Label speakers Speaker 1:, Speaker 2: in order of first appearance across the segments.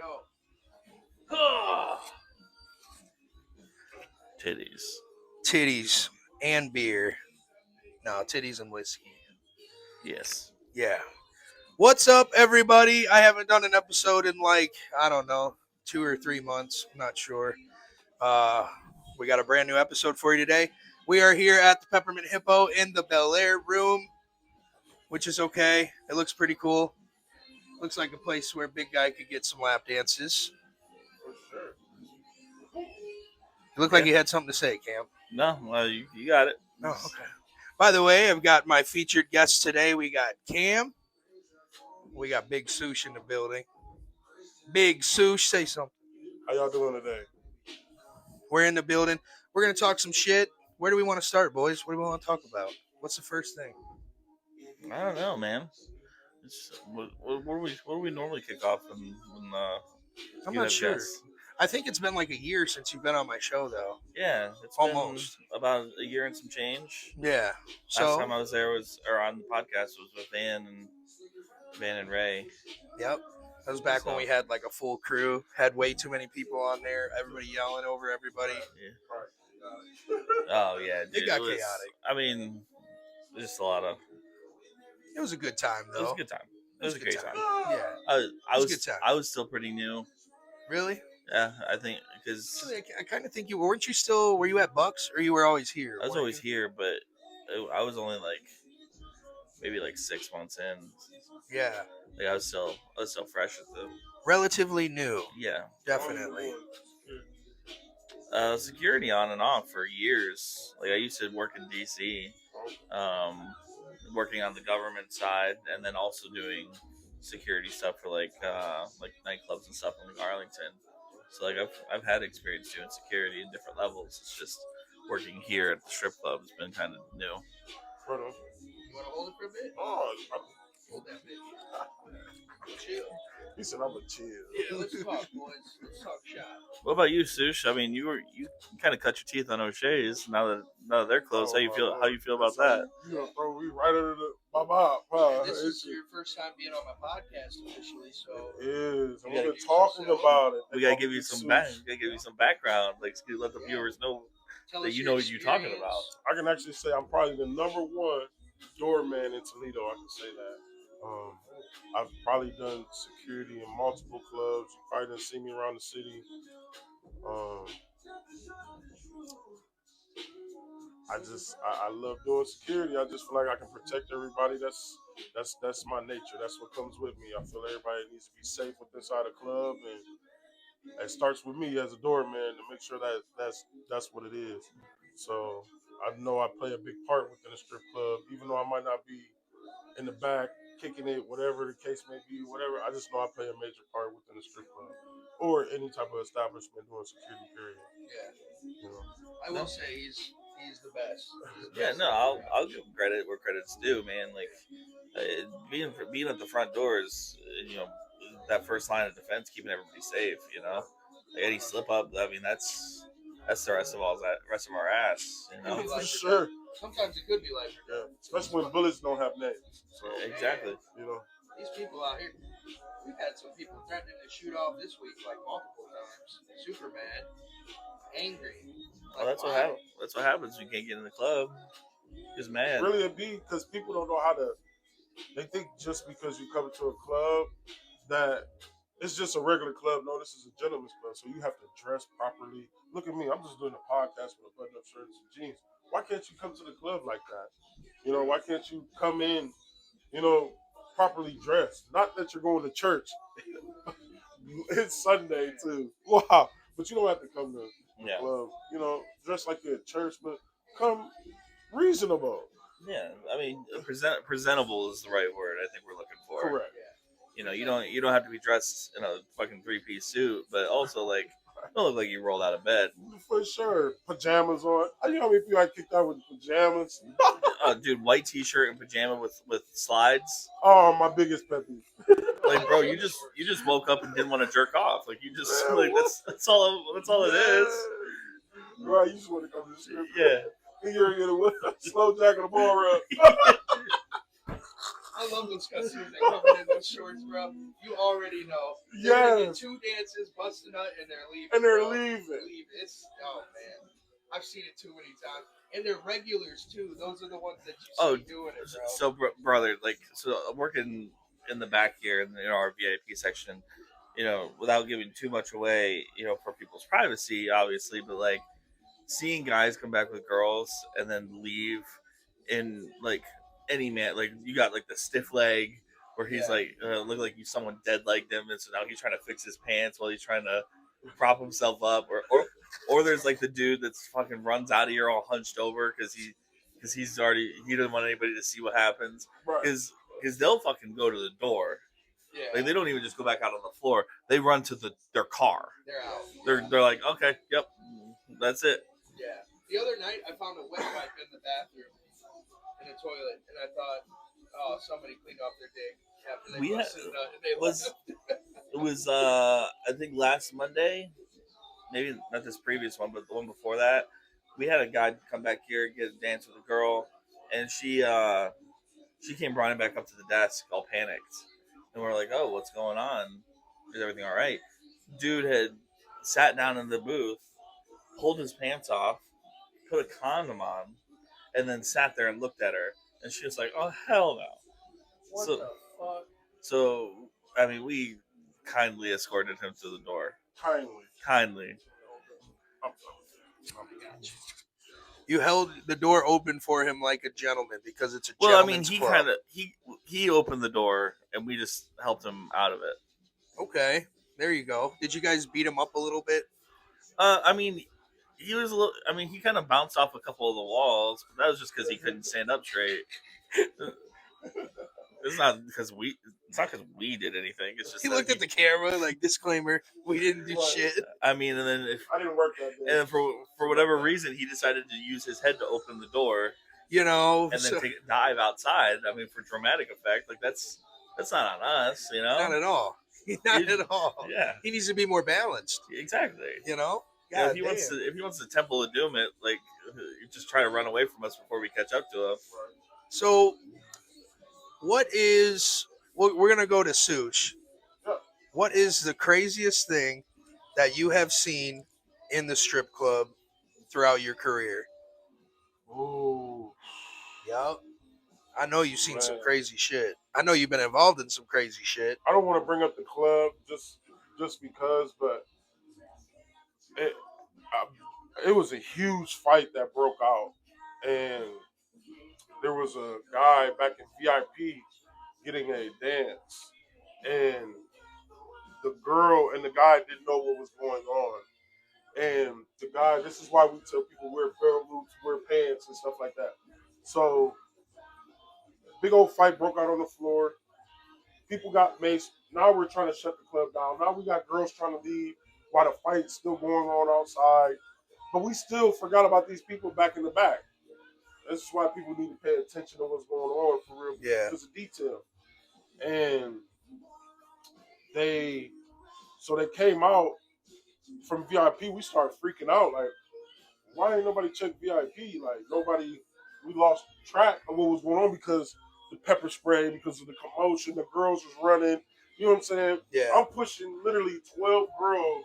Speaker 1: go.
Speaker 2: Titties and beer. No, titties and whiskey.
Speaker 1: Yes.
Speaker 2: Yeah. What's up, everybody? I haven't done an episode in I don't know, 2 or 3 months. I'm not sure. We got a brand new episode for you today. We are here at the Peppermint Hippo in the Bel Air room, which is okay. It looks pretty cool. Looks like a place where Big Guy could get some lap dances.
Speaker 3: For sure.
Speaker 2: You look like you had something to say, Cam.
Speaker 1: No, well, you got it.
Speaker 2: Oh, okay. By the way, I've got my featured guests today. We got Cam. We got Big Sush in the building. Big Sush, say something.
Speaker 3: How y'all doing today?
Speaker 2: We're in the building. We're going to talk some shit. Where do we want to start, boys? What do we want to talk about? What's the first thing?
Speaker 1: I don't know, man. What do we normally kick off when
Speaker 2: I'm
Speaker 1: you
Speaker 2: not
Speaker 1: have
Speaker 2: sure.
Speaker 1: guests?
Speaker 2: I think it's been like a year since you've been on my show, though.
Speaker 1: Yeah, it's
Speaker 2: almost
Speaker 1: been about a year and some change.
Speaker 2: Yeah.
Speaker 1: Last time I was there on the podcast was with Van and Ray.
Speaker 2: Yep. That was back when we had like a full crew. Had way too many people on there. Everybody yelling over everybody.
Speaker 1: Yeah. Oh yeah, dude,
Speaker 2: it got chaotic.
Speaker 1: I mean, just a lot of.
Speaker 2: It was a good time, though.
Speaker 1: It was a good time. It was a great time.
Speaker 2: Yeah.
Speaker 1: I was a good time. I was still pretty new.
Speaker 2: Really?
Speaker 1: Yeah, I think because
Speaker 2: I kind of think you weren't you still. Were you at Bucks or you were always here?
Speaker 1: I was always here, but I was only maybe 6 months in.
Speaker 2: Yeah.
Speaker 1: Like I was still fresh at the.
Speaker 2: Relatively new.
Speaker 1: Yeah.
Speaker 2: Definitely.
Speaker 1: Security on and off for years. Like I used to work in DC, working on the government side, and then also doing security stuff for like nightclubs and stuff in Arlington. So I've had experience doing security in different levels. It's just working here at the strip club has been kind of new.
Speaker 2: You want to hold it for a bit?
Speaker 3: Oh,
Speaker 2: hold that bitch. Chill.
Speaker 3: He said I'm a chill.
Speaker 2: Yeah, let's talk, boys. Let's talk shop.
Speaker 1: What about you, Sush? I mean, you kind of cut your teeth on O'Shea's. Now that they're closed, how you feel about that?
Speaker 3: You gonna throw me right under my mop? Wow.
Speaker 2: This is your first time being on my podcast officially, so
Speaker 3: it is. We've been talking about it.
Speaker 1: We gotta give you some background, let the viewers know that you know what you're talking about.
Speaker 3: I can actually say I'm probably the number one doorman in Toledo. I can say that. I've probably done security in multiple clubs. You probably done see me around the city. I love doing security. I just feel like I can protect everybody. That's my nature. That's what comes with me. I feel everybody needs to be safe inside a club, and it starts with me as a doorman to make sure that that's what it is. So I know I play a big part within a strip club, even though I might not be in the back kicking it, whatever the case may be, whatever. I just know I play a major part within a strip club or any type of establishment doing security. Period.
Speaker 2: Yeah.
Speaker 3: You know.
Speaker 2: I will say he's the best.
Speaker 1: Yeah, no, I'll give him credit where credit's due, man. Like being at the front doors, that first line of defense, keeping everybody safe. Like any slip up, I mean that's the rest of our ass.
Speaker 3: For sure.
Speaker 2: Sometimes it could be like
Speaker 3: especially when bullets don't have names. So,
Speaker 1: exactly.
Speaker 2: These people out here, we've had some people threatening to shoot off this week multiple times. Super mad, angry.
Speaker 1: Well, that's what happens. That's what happens when you can't get in the club. Just mad.
Speaker 3: Really, it be because people don't know how to. They think just because you come to a club that it's just a regular club. No, this is a gentleman's club, so you have to dress properly. Look at me, I'm just doing a podcast with a button-up shirt and some jeans. Why can't you come to the club like that? Why can't you come in, properly dressed? Not that you're going to church. It's Sunday too. Wow, but you don't have to come to the club. Dress like you're at church, but come reasonable.
Speaker 1: Yeah, I mean, presentable is the right word. I think we're looking for.
Speaker 3: Correct.
Speaker 1: You don't have to be dressed in a fucking 3-piece suit, but also don't look like you rolled out of bed.
Speaker 3: For sure, pajamas on. You know how many people I kicked out with pajamas?
Speaker 1: Oh, dude, white t-shirt and pajama with slides.
Speaker 3: Oh, my biggest pet peeve.
Speaker 1: Like, bro, you just woke up and didn't want to jerk off. Like, you just that's all it is.
Speaker 3: Right, you just want to come to the strip.
Speaker 1: Yeah.
Speaker 3: You're gonna slow jack on the ball rub.
Speaker 2: I love those customers that come in those shorts, bro. You already know. They're gonna get 2 dances, bust a nut, and they're leaving.
Speaker 3: And they're
Speaker 2: bro.
Speaker 3: leaving.
Speaker 2: It's man, I've seen it too many times, and they're regulars too. Those are the ones that you
Speaker 1: Oh,
Speaker 2: see doing it, bro.
Speaker 1: so brother, like, so I'm working in the back here in our VIP section. Without giving too much away, for people's privacy, obviously, but like seeing guys come back with girls and then leave in like any man, like you got like the stiff leg where he's
Speaker 2: Yeah.
Speaker 1: like look like someone dead legged him, and so now he's trying to fix his pants while he's trying to prop himself up, or there's like the dude that's fucking runs out of here all hunched over because he doesn't want anybody to see what happens,
Speaker 3: Right.
Speaker 1: because they'll fucking go to the door.
Speaker 2: Yeah.
Speaker 1: Like they don't even just go back out on the floor. They run to their car.
Speaker 2: They're out.
Speaker 1: They're like, okay, yep, that's it.
Speaker 2: Yeah. The other night, I found a wet wipe in the bathroom in the toilet, and I thought, oh, somebody cleaned off their dick after they busted it out, and they left.
Speaker 1: It was I think last Monday, maybe not this previous one, but the one before that. We had a guy come back here get a dance with a girl, and she came running back up to the desk all panicked, and we're like, oh, what's going on? Is everything all right? Dude had sat down in the booth, pulled his pants off, put a condom on, and then sat there and looked at her, and she was like, "Oh hell no!"
Speaker 2: What
Speaker 1: So,
Speaker 2: the fuck?
Speaker 1: so I mean, we kindly escorted him to the door. Kindly.
Speaker 2: You held the door open for him like a gentleman because it's a
Speaker 1: Well, I mean,
Speaker 2: gentleman's
Speaker 1: he
Speaker 2: club.
Speaker 1: kind of he opened the door, and we just helped him out of it.
Speaker 2: Okay, there you go. Did you guys beat him up a little bit?
Speaker 1: I mean, he was a little. I mean, he kind of bounced off a couple of the walls, but that was just because he couldn't stand up straight. It's not because we. It's not because we did anything. It's just
Speaker 2: He
Speaker 1: that
Speaker 2: looked at the camera like, disclaimer, we didn't do
Speaker 3: Right.
Speaker 2: shit.
Speaker 1: I mean, and then
Speaker 3: I didn't work that day.
Speaker 1: and for whatever reason, he decided to use his head to open the door
Speaker 2: You know,
Speaker 1: and then take a dive outside. I mean, for dramatic effect, like that's not on us,
Speaker 2: not at all. Not
Speaker 1: He-
Speaker 2: at all.
Speaker 1: Yeah,
Speaker 2: He needs to be more balanced.
Speaker 1: exactly.
Speaker 2: You know,
Speaker 1: If he wants to Temple of Doom it, like just try to run away from us before we catch up to him.
Speaker 2: So, we're gonna go to sush.
Speaker 3: Yeah.
Speaker 2: What is the craziest thing that you have seen in the strip club throughout your career?
Speaker 3: Ooh.
Speaker 2: Yep. I know you've seen some
Speaker 3: Man.
Speaker 2: crazy shit. I know you've been involved in some crazy shit.
Speaker 3: I don't want to bring up the club just because, but it was a huge fight that broke out, and there was a guy back in VIP getting a dance, and the girl and the guy didn't know what was going on. And the guy, this is why we tell people wear belt loops, wear pants, and stuff like that. So, big old fight broke out on the floor. People got maced. Now we're trying to shut the club down. Now we got girls trying to leave while the fight's still going on outside. But we still forgot about these people back in the back. This is why people need to pay attention to what's going on for real.
Speaker 2: Yeah.
Speaker 3: Because of detail. And they came out from VIP. We started freaking out. Like, why ain't nobody check VIP? Like, we lost track of what was going on because the pepper spray, because of the commotion, the girls was running. You know what I'm saying?
Speaker 2: Yeah.
Speaker 3: I'm pushing literally 12 girls.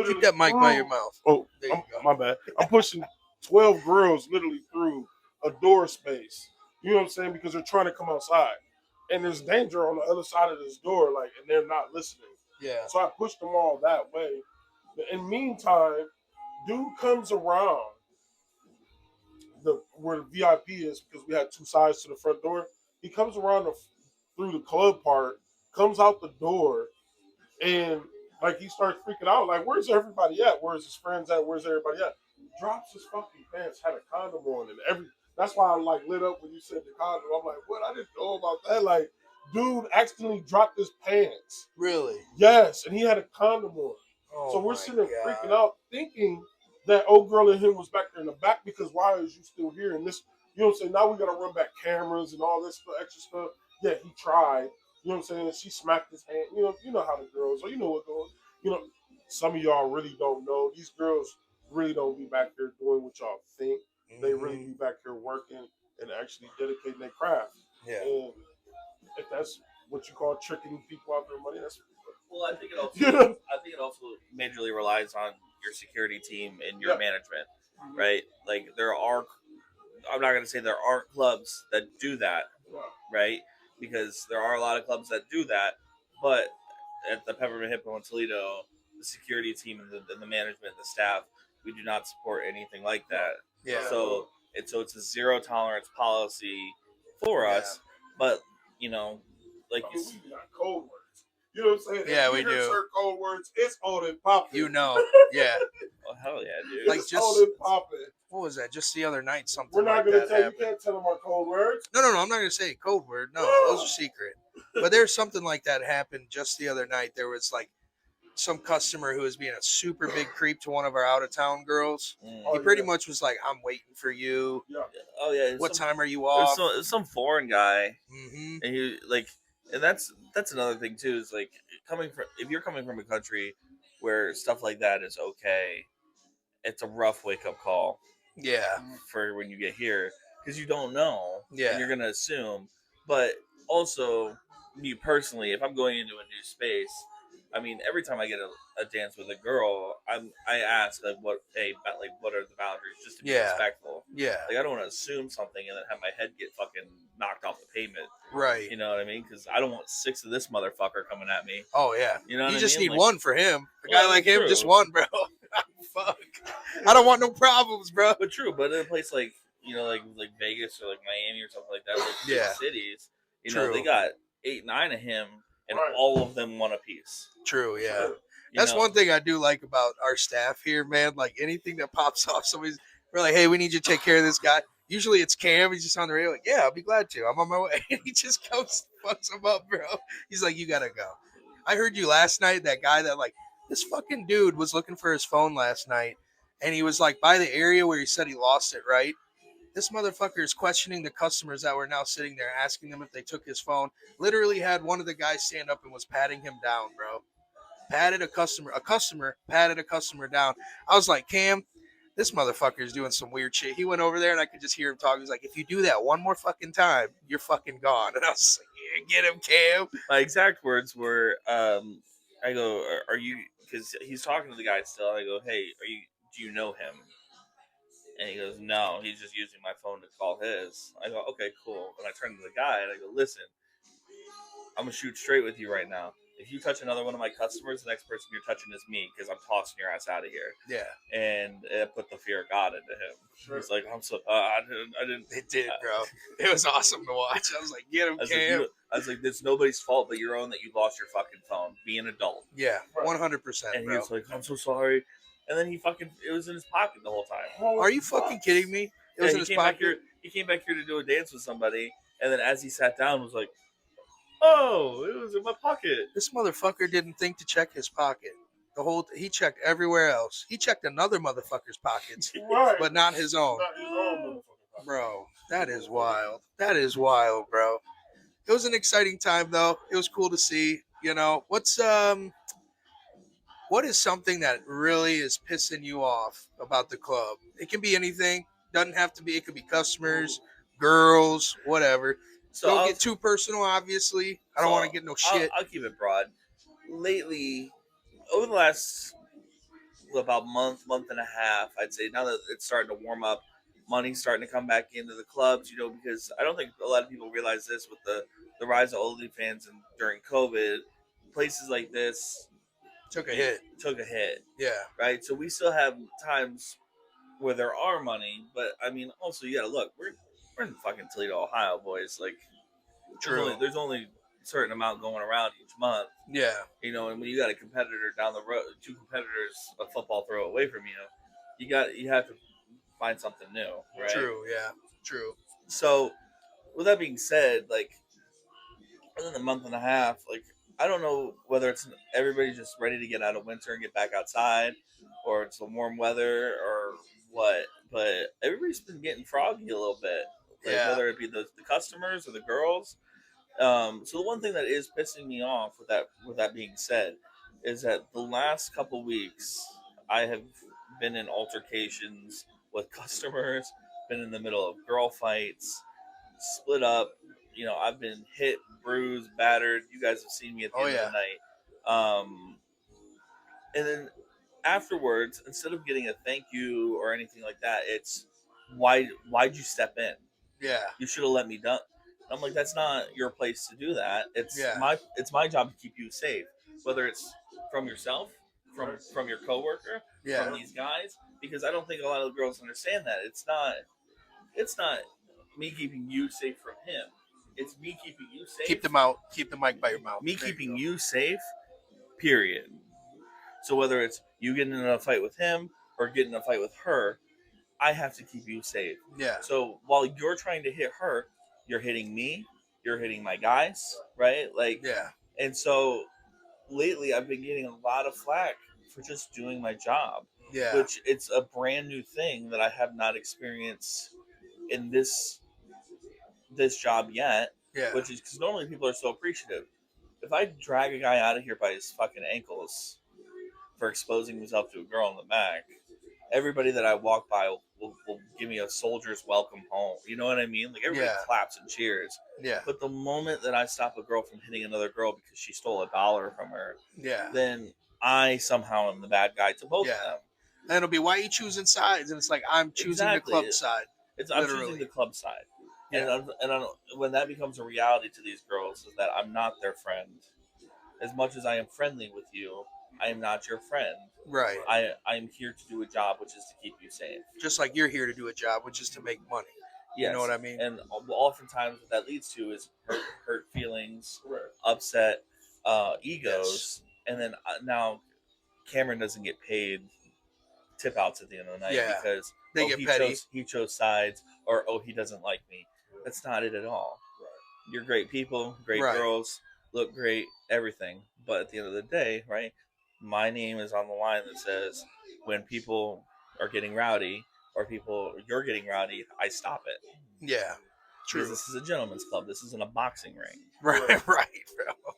Speaker 2: Keep that mic by your mouth.
Speaker 3: Oh,
Speaker 2: There you go.
Speaker 3: my bad. I'm pushing 12 girls literally through a door space. You know what I'm saying? Because they're trying to come outside. And there's danger on the other side of this door, like, and they're not listening.
Speaker 2: Yeah.
Speaker 3: So I pushed them all that way. But in the meantime, dude comes around where the VIP is because we had two sides to the front door. He comes around through the club part, comes out the door, and like he starts freaking out. Like, where's everybody at? Where's his friends at? Where's everybody at? Drops his fucking pants, had a condom on, and that's why I like lit up when you said the condom. I'm like, what? I didn't know about that. Like, dude accidentally dropped his pants.
Speaker 2: Really?
Speaker 3: Yes, and he had a condom on.
Speaker 2: Oh,
Speaker 3: So we're
Speaker 2: my
Speaker 3: sitting there
Speaker 2: God.
Speaker 3: freaking out, thinking that old girl and him was back there in the back because why is you still here? And this, you know what I'm saying? Now we gotta run back cameras and all this extra stuff. Yeah, he tried. You know what I'm saying? And she smacked his hand. You know how the girls are. You know what goes. You know, some of y'all really don't know. These girls really don't be back there doing what y'all think. They really be back here working and actually dedicating their craft.
Speaker 2: Yeah.
Speaker 3: And if that's what you call tricking people out their money, that's
Speaker 1: Well, I think it also
Speaker 3: you know.
Speaker 1: I think it also majorly relies on your security team and your
Speaker 3: Yeah.
Speaker 1: management,
Speaker 3: Mhm.
Speaker 1: right? Like there are, I'm not going to say there aren't clubs that do that,
Speaker 3: Yeah.
Speaker 1: right? Because there are a lot of clubs that do that, but at the Peppermint Hippo in Toledo, the security team and the management, the staff, we do not support anything like that.
Speaker 2: Yeah.
Speaker 1: So it's a zero tolerance policy for
Speaker 2: Yeah.
Speaker 1: us, but you know, like
Speaker 3: I
Speaker 1: you,
Speaker 3: mean, we got code words. You know what I'm saying?
Speaker 2: Yeah,
Speaker 3: if
Speaker 2: we
Speaker 3: you hear
Speaker 2: do.
Speaker 3: certain code words, it's on and popping.
Speaker 2: You know, yeah.
Speaker 1: oh hell yeah, dude!
Speaker 2: Like,
Speaker 3: It's
Speaker 2: just-
Speaker 3: on and popping.
Speaker 2: What was that? Just the other night, something
Speaker 3: We're not
Speaker 2: like
Speaker 3: gonna
Speaker 2: that
Speaker 3: tell you.
Speaker 2: happened.
Speaker 3: You can't tell them our code words.
Speaker 2: No, I'm not gonna say code word. No, those are secret. But there's something like that happened just the other night. There was like some customer who was being a super big creep to one of our out of town girls.
Speaker 3: Oh,
Speaker 2: He pretty
Speaker 3: yeah.
Speaker 2: much was like, "I'm waiting for you.
Speaker 3: Yeah.
Speaker 1: Oh yeah,
Speaker 2: What
Speaker 1: some,
Speaker 2: time are you
Speaker 1: it was
Speaker 2: off?"
Speaker 1: some, it was some foreign guy,
Speaker 2: Mm-hmm.
Speaker 1: and he like, and that's another thing too. Is like coming from if you're coming from a country where stuff like that is okay, it's a rough wake up call
Speaker 2: Yeah,
Speaker 1: for when you get here because you don't know,
Speaker 2: Yeah.
Speaker 1: and you're gonna assume. But also, me personally, if I'm going into a new space, I mean, every time I get a dance with a girl, I ask like what are the boundaries, just to be
Speaker 2: Yeah.
Speaker 1: respectful.
Speaker 2: yeah,
Speaker 1: Like I don't want to assume something and then have my head get fucking knocked off the pavement.
Speaker 2: right.
Speaker 1: You know what I mean? Because I don't want 6 of this motherfucker coming at me.
Speaker 2: Oh yeah.
Speaker 1: You know what
Speaker 2: You
Speaker 1: I
Speaker 2: just
Speaker 1: mean?
Speaker 2: need
Speaker 1: Like,
Speaker 2: one for him. A
Speaker 1: Well,
Speaker 2: guy like him,
Speaker 1: true.
Speaker 2: just one, bro. Fuck. I don't want no problems, bro.
Speaker 1: But true, but in a place like like Vegas or like Miami or something like that, like big
Speaker 2: Yeah.
Speaker 1: cities,
Speaker 2: True.
Speaker 1: they got 8, 9 of him, and
Speaker 3: Right.
Speaker 1: all of them want a piece.
Speaker 2: True. Yeah.
Speaker 3: Sure.
Speaker 2: That's one thing I do like about our staff here, man. Like anything that pops off, we're like, "Hey, we need you to take care of this guy." Usually it's Cam. He's just on the radio, like, "Yeah, I'll be glad to. I'm on my way." And he just comes, fucks him up, bro. He's like, "You gotta go." I heard you last night. That guy that like this fucking dude was looking for his phone last night, and he was like by the area where he said he lost it. Right. This motherfucker is questioning the customers that were now sitting there, asking them if they took his phone. Literally had one of the guys stand up and was patting him down, bro. Patted a customer patted a customer down. I was like, Cam, this motherfucker is doing some weird shit. He went over there and I could just hear him talking. He's like, if you do that one more fucking time, you're fucking gone. And I was like, yeah, get him, Cam.
Speaker 1: My exact words were, I go, are you? Because he's talking to the guy still. I go, hey, do you know him? And he goes, no, he's just using my phone to call his. I go, okay, cool. And I turn to the guy and I go, listen, I'm gonna shoot straight with you right now. If you touch another one of my customers, the next person you're touching is me because I'm tossing your ass out of here.
Speaker 2: Yeah,
Speaker 1: And it put the fear of God into him.
Speaker 3: Sure.
Speaker 1: He's like, I'm so I didn't.
Speaker 2: it did, bro. It was awesome to watch. I was like, get him, Cam.
Speaker 1: I was like, it's nobody's fault but your own that you lost your fucking phone. Be an adult.
Speaker 2: Yeah,
Speaker 3: Right.
Speaker 2: 100%,
Speaker 1: And he
Speaker 2: bro.
Speaker 1: was like, I'm so sorry. And then it was in his pocket the whole time.
Speaker 2: Are you fucking kidding me? It was in his pocket.
Speaker 1: He came back here to do a dance with somebody, and then as he sat down, was like, "Oh, it was in my pocket."
Speaker 2: This motherfucker didn't think to check his pocket. He checked everywhere else. He checked another motherfucker's pockets,
Speaker 3: Right.
Speaker 2: but not his own.
Speaker 3: Not his own motherfucker.
Speaker 2: Bro, that is wild. That is wild, bro. It was an exciting time though. It was cool to see. You know, what is something that really is pissing you off about the club? It can be anything. Doesn't have to be. It could be customers, girls, whatever.
Speaker 1: So
Speaker 2: Don't
Speaker 1: I'll,
Speaker 2: get too personal, obviously. I don't
Speaker 1: so
Speaker 2: want to get no shit.
Speaker 1: I'll keep it broad. Lately, over the last about month and a half, I'd say now that it's starting to warm up, money's starting to come back into the clubs. Because I don't think a lot of people realize this with the rise of OnlyFans and during COVID, places like this
Speaker 2: Took a hit. Yeah.
Speaker 1: Right? So we still have times where there are money, but I mean, also you gotta look. We're in fucking Toledo, Ohio, boys. Like,
Speaker 2: True.
Speaker 1: there's only a certain amount going around each month.
Speaker 2: Yeah.
Speaker 1: And when you got a competitor down the road, 2 competitors a football throw away from you have to find something new, right?
Speaker 2: True. Yeah. True.
Speaker 1: So, with that being said, like, within a month and a half, like, I don't know whether it's everybody's just ready to get out of winter and get back outside, or it's the warm weather, or what. But everybody's been getting froggy a little bit, like,
Speaker 2: Yeah.
Speaker 1: whether it be the customers or the girls. So the one thing that is pissing me off with that being said, is that the last couple weeks I have been in altercations with customers, been in the middle of girl fights, split up, I've been hit, bruised, battered. You guys have seen me at the
Speaker 2: Oh
Speaker 1: end of
Speaker 2: yeah.
Speaker 1: the night. And then afterwards, instead of getting a thank you or anything like that, it's why'd you step in?
Speaker 2: Yeah.
Speaker 1: You should have let me done. I'm like, that's not your place to do that.
Speaker 2: Yeah.
Speaker 1: It's my job to keep you safe, whether it's from yourself,
Speaker 3: Right.
Speaker 1: from your coworker,
Speaker 2: Yeah.
Speaker 1: from these guys, because I don't think a lot of the girls understand that. It's not me keeping you safe from him. It's me keeping you
Speaker 2: Keep
Speaker 1: safe.
Speaker 2: the mouth. Keep the mic by your mouth.
Speaker 1: Me
Speaker 2: There you
Speaker 1: keeping
Speaker 2: go.
Speaker 1: you safe. Period. So whether it's you getting in a fight with him or getting in a fight with her, I have to keep you safe.
Speaker 2: Yeah.
Speaker 1: So while you're trying to hit her, you're hitting me, you're hitting my guys, right? Like,
Speaker 2: Yeah.
Speaker 1: and so lately I've been getting a lot of flack for just doing my job,
Speaker 2: Yeah.
Speaker 1: which it's a brand new thing that I have not experienced in this job yet,
Speaker 2: Yeah.
Speaker 1: which is because normally people are so appreciative. If I drag a guy out of here by his fucking ankles for exposing himself to a girl in the back, everybody that I walk by will give me a soldier's welcome home. You know what I mean? Like everybody
Speaker 2: Yeah.
Speaker 1: claps and cheers.
Speaker 2: Yeah.
Speaker 1: But the moment that I stop a girl from hitting another girl because she stole $1 from her,
Speaker 2: Yeah.
Speaker 1: then I somehow am the bad guy to both
Speaker 2: Yeah.
Speaker 1: of them.
Speaker 2: And it'll be why you choosing sides, and it's like I'm choosing the club
Speaker 1: Exactly.
Speaker 2: side.
Speaker 1: I'm
Speaker 2: Literally.
Speaker 1: choosing the club side.
Speaker 2: Yeah.
Speaker 1: And when that becomes a reality to these girls, is that I'm not their friend. As much as I am friendly with you, I am not your friend.
Speaker 2: Right.
Speaker 1: I am here to do a job, which is to keep you safe.
Speaker 2: Just like you're here to do a job, which is to make money.
Speaker 1: Yes.
Speaker 2: You know what I mean?
Speaker 1: And oftentimes, what that leads to is hurt feelings,
Speaker 3: Right.
Speaker 1: upset egos, and then now Cameron doesn't get paid tip outs at the end of the night
Speaker 2: Yeah.
Speaker 1: because
Speaker 2: They get petty.
Speaker 1: he chose sides, or he doesn't like me. That's not it at all.
Speaker 3: Right.
Speaker 1: You're great people, great
Speaker 2: Right.
Speaker 1: girls, look great, everything. But at the end of the day, right, my name is on the line that says when people are getting rowdy or you're getting rowdy, I stop it.
Speaker 2: Yeah. True.
Speaker 1: Because this is a gentleman's club. This isn't a boxing ring.
Speaker 2: Right. Right, bro.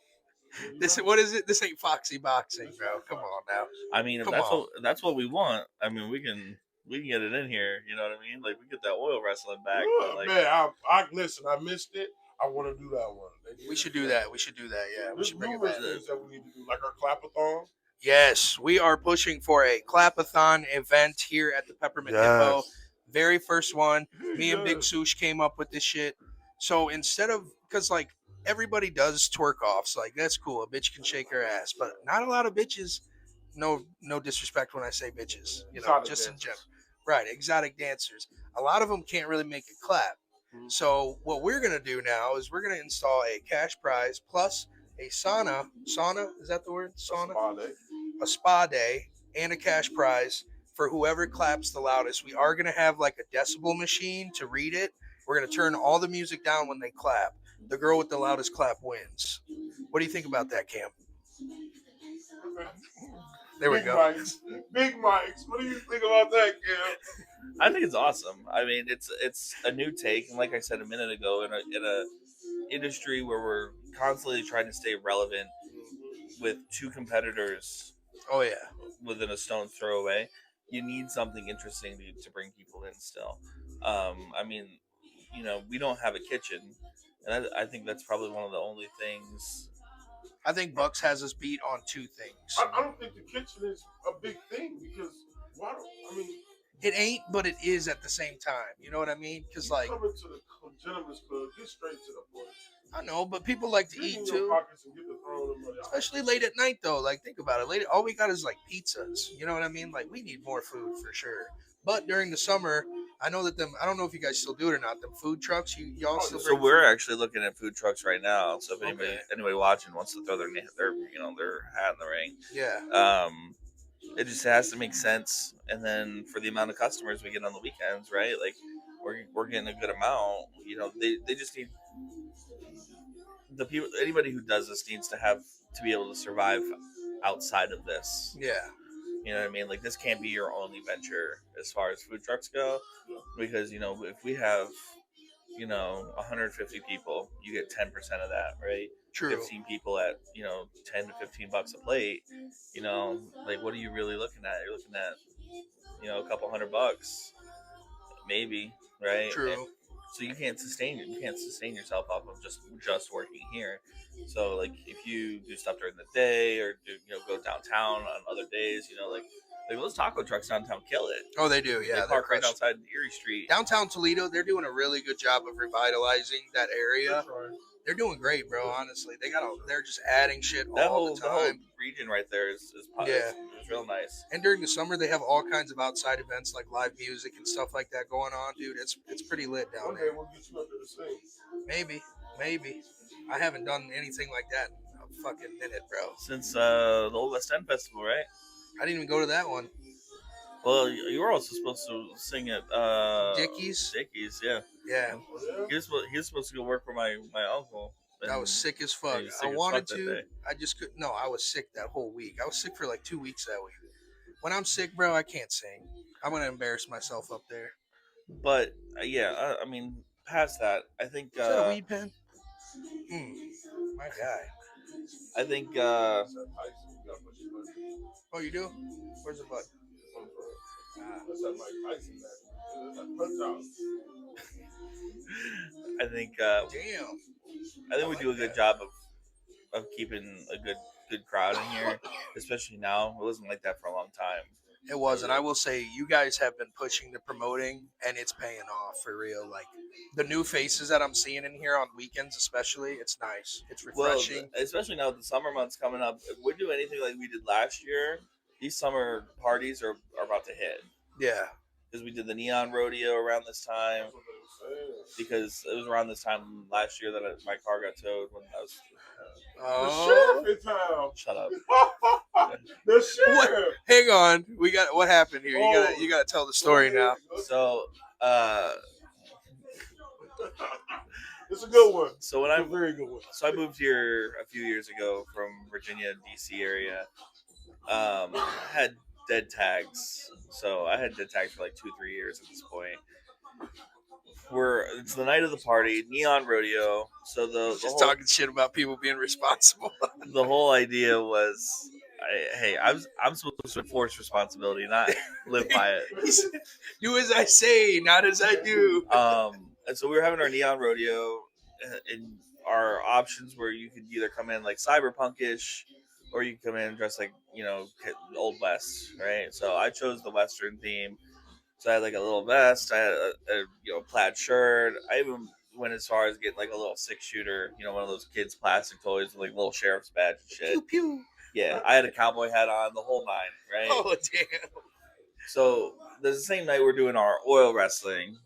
Speaker 2: What is it? This ain't Foxy boxing, bro. Come on now.
Speaker 1: I mean, if
Speaker 2: Come
Speaker 1: that's
Speaker 2: on.
Speaker 1: what we want, I mean, we can get it in here. You know what I mean? Like we get that oil wrestling back. But like,
Speaker 3: Man, I listen. I missed it. I want to do that one.
Speaker 2: We should do that. We should do that. Yeah. We
Speaker 3: There's
Speaker 2: should bring it
Speaker 3: numerous
Speaker 2: back.
Speaker 3: things that we need to do, like our clapathon.
Speaker 2: Yes, we are pushing for a clapathon event here at the Peppermint Hippo. Very first one. Me and Big Sush came up with this shit. So instead of, because like everybody does twerk offs, like that's cool. A bitch can shake her ass, but not a lot of bitches. No disrespect when I say bitches. You know,
Speaker 3: Exotic
Speaker 2: just in
Speaker 3: dancers.
Speaker 2: general. Right, exotic dancers. A lot of them can't really make a clap.
Speaker 3: Mhm.
Speaker 2: So what we're gonna do now is we're gonna install a cash prize plus a sauna. Sauna, is that the word? Sauna.
Speaker 3: Spa day.
Speaker 2: A spa day and a cash prize for whoever claps the loudest. We are going to have like a decibel machine to read it. We're going to turn all the music down when they clap. The girl with the loudest clap wins. What do you think about that, Cam? There we
Speaker 3: Big
Speaker 2: go.
Speaker 3: mics. Big mics. What do you think about that, Cam?
Speaker 1: I think it's awesome. I mean, it's a new take, and like I said a minute ago, in a industry where we're constantly trying to stay relevant with two competitors
Speaker 2: Oh yeah.
Speaker 1: within a stone's throw away, you need something interesting to bring people in still. I mean, we don't have a kitchen, and I think that's probably one of the only things.
Speaker 2: I think Bucks has us beat on two things.
Speaker 3: I don't think the kitchen is a big thing because why don't I mean
Speaker 2: It ain't, but it is at the same time. You know what I mean? Because like
Speaker 3: come into the gentleman's club, get straight to the point.
Speaker 2: I know, but people like to
Speaker 3: Dig
Speaker 2: eat
Speaker 3: in your
Speaker 2: too.
Speaker 3: pockets and get to throwing the money out.
Speaker 2: Especially late at night, though. Like, think about it. Late, all we got is like pizzas. You know what I mean? Like, we need more food for sure. But during the summer, I know that I don't know if you guys still do it or not. Them food trucks, y'all still
Speaker 1: So
Speaker 2: bring
Speaker 1: we're
Speaker 2: food?
Speaker 1: actually looking at food trucks right now. So if anybody watching wants to throw their hat in the ring,
Speaker 2: Yeah.
Speaker 1: it just has to make sense. And then for the amount of customers we get on the weekends, right? Like we're getting a good amount. They just need the people. Anybody who does this needs to be able to survive outside of this.
Speaker 2: Yeah.
Speaker 1: You know what I mean? Like this can't be your only venture as far as food trucks go, because if we have 150 people, you get 10% of that, right?
Speaker 2: True.
Speaker 1: 15 people at $10 to $15 a plate. Like what are you really looking at? You're looking at a couple $100, maybe, right?
Speaker 2: True.
Speaker 1: so you can't sustain yourself off of just working here. So like if you do stuff during the day or do go downtown on other days, like those taco trucks downtown kill it.
Speaker 2: Oh, they do.
Speaker 1: They
Speaker 2: Yeah,
Speaker 1: park right outside Erie Street.
Speaker 2: Downtown Toledo, they're doing a really good job of revitalizing that area. They're doing great, bro. Honestly, they're just adding shit all the
Speaker 1: The whole
Speaker 2: time.
Speaker 1: region right there is real nice.
Speaker 2: And during the summer, they have all kinds of outside events like live music and stuff like that going on, dude. It's pretty lit down
Speaker 3: One day
Speaker 2: there.
Speaker 3: we'll get you up there to sing.
Speaker 2: Maybe. I haven't done anything like that in a fucking minute, bro.
Speaker 1: Since the Old West End Festival, right?
Speaker 2: I didn't even go to that one.
Speaker 1: Well, you were also supposed to sing at
Speaker 2: Dickie's,
Speaker 1: yeah.
Speaker 2: Yeah.
Speaker 3: Oh,
Speaker 1: He was supposed to go work for my uncle.
Speaker 2: I was sick as fuck.
Speaker 1: He was sick
Speaker 2: I
Speaker 1: as
Speaker 2: wanted
Speaker 1: fuck that
Speaker 2: to.
Speaker 1: day.
Speaker 2: I just couldn't. No, I was sick that whole week. I was sick for like 2 weeks that week. When I'm sick, bro, I can't sing. I'm going to embarrass myself up there.
Speaker 1: But I mean, past that, I think.
Speaker 2: Is that a weed pen? My guy.
Speaker 1: I think.
Speaker 2: Oh, you do? Where's the butt?
Speaker 3: That's that Mike Tyson back. Punch out.
Speaker 1: I think.
Speaker 2: Damn.
Speaker 1: I think we do a good job of keeping a good crowd in here, especially now. It wasn't like that for a long time.
Speaker 2: It was, and I will say, you guys have been pushing the promoting, and it's paying off for real. Like the new faces that I'm seeing in here on weekends, especially, it's nice. It's refreshing.
Speaker 1: Well, especially now with the summer months coming up. If we do anything like we did last year, these summer parties are about to hit.
Speaker 2: Yeah.
Speaker 1: Because we did the Neon Rodeo around this time. Because it was around this time last year that my car got towed when I was.
Speaker 2: Oh.
Speaker 3: The sheriff in town.
Speaker 1: Shut up.
Speaker 3: The sheriff.
Speaker 2: What? Hang on. What happened here? You gotta tell the story now.
Speaker 1: So,
Speaker 3: it's a good one.
Speaker 1: So
Speaker 3: It's a very good one.
Speaker 1: So I moved here a few years ago from Virginia, DC area. Had dead tags. So I had dead tags for like 2-3 years at this point. It's the night of the party, Neon Rodeo. So
Speaker 2: Just talking shit about people being responsible.
Speaker 1: The whole idea was, I'm supposed to enforce responsibility, not live by it.
Speaker 2: Do as I say, not as I do.
Speaker 1: And so we were having our Neon Rodeo, and our options were you could either come in like cyberpunkish, or you could come in dressed like Old West, right? So I chose the Western theme. So I had like a little vest, I had a plaid shirt. I even went as far as getting like a little 6-shooter, one of those kids' plastic toys with like a little sheriff's badge and shit.
Speaker 2: Pew pew.
Speaker 1: Yeah, I had a cowboy hat on, the whole 9, right?
Speaker 2: Oh damn!
Speaker 1: So the same night we're doing our oil wrestling,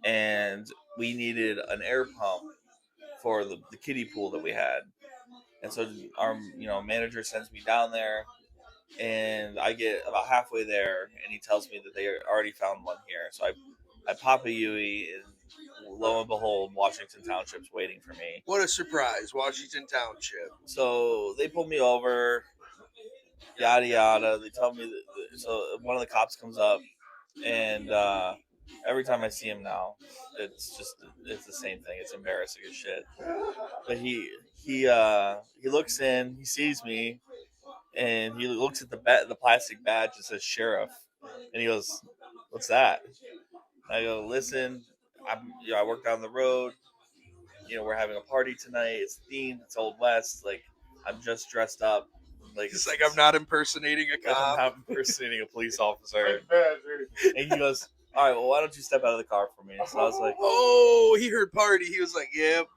Speaker 1: and we needed an air pump for the kiddie pool that we had, and so our manager sends me down there. And I get about halfway there, and he tells me that they already found one here. So I pop a Yui, and lo and behold, Washington Township's waiting for me.
Speaker 2: What a surprise, Washington Township.
Speaker 1: So they pull me over, yada yada. They tell me that, so one of the cops comes up, and every time I see him now, it's the same thing. It's embarrassing as shit. But he looks in, he sees me. And he looks at the plastic badge that says sheriff, and he goes, "What's that?" And I go, "Listen, I work down the road. We're having a party tonight. It's themed. It's Old West. Like I'm just dressed up. Like
Speaker 2: it's like I'm not impersonating a cop.
Speaker 1: I'm not impersonating a police officer." And he goes, "All right, well, why don't you step out of the car for me?" So I was like,
Speaker 2: "Oh, he heard party." He was like, "Yep."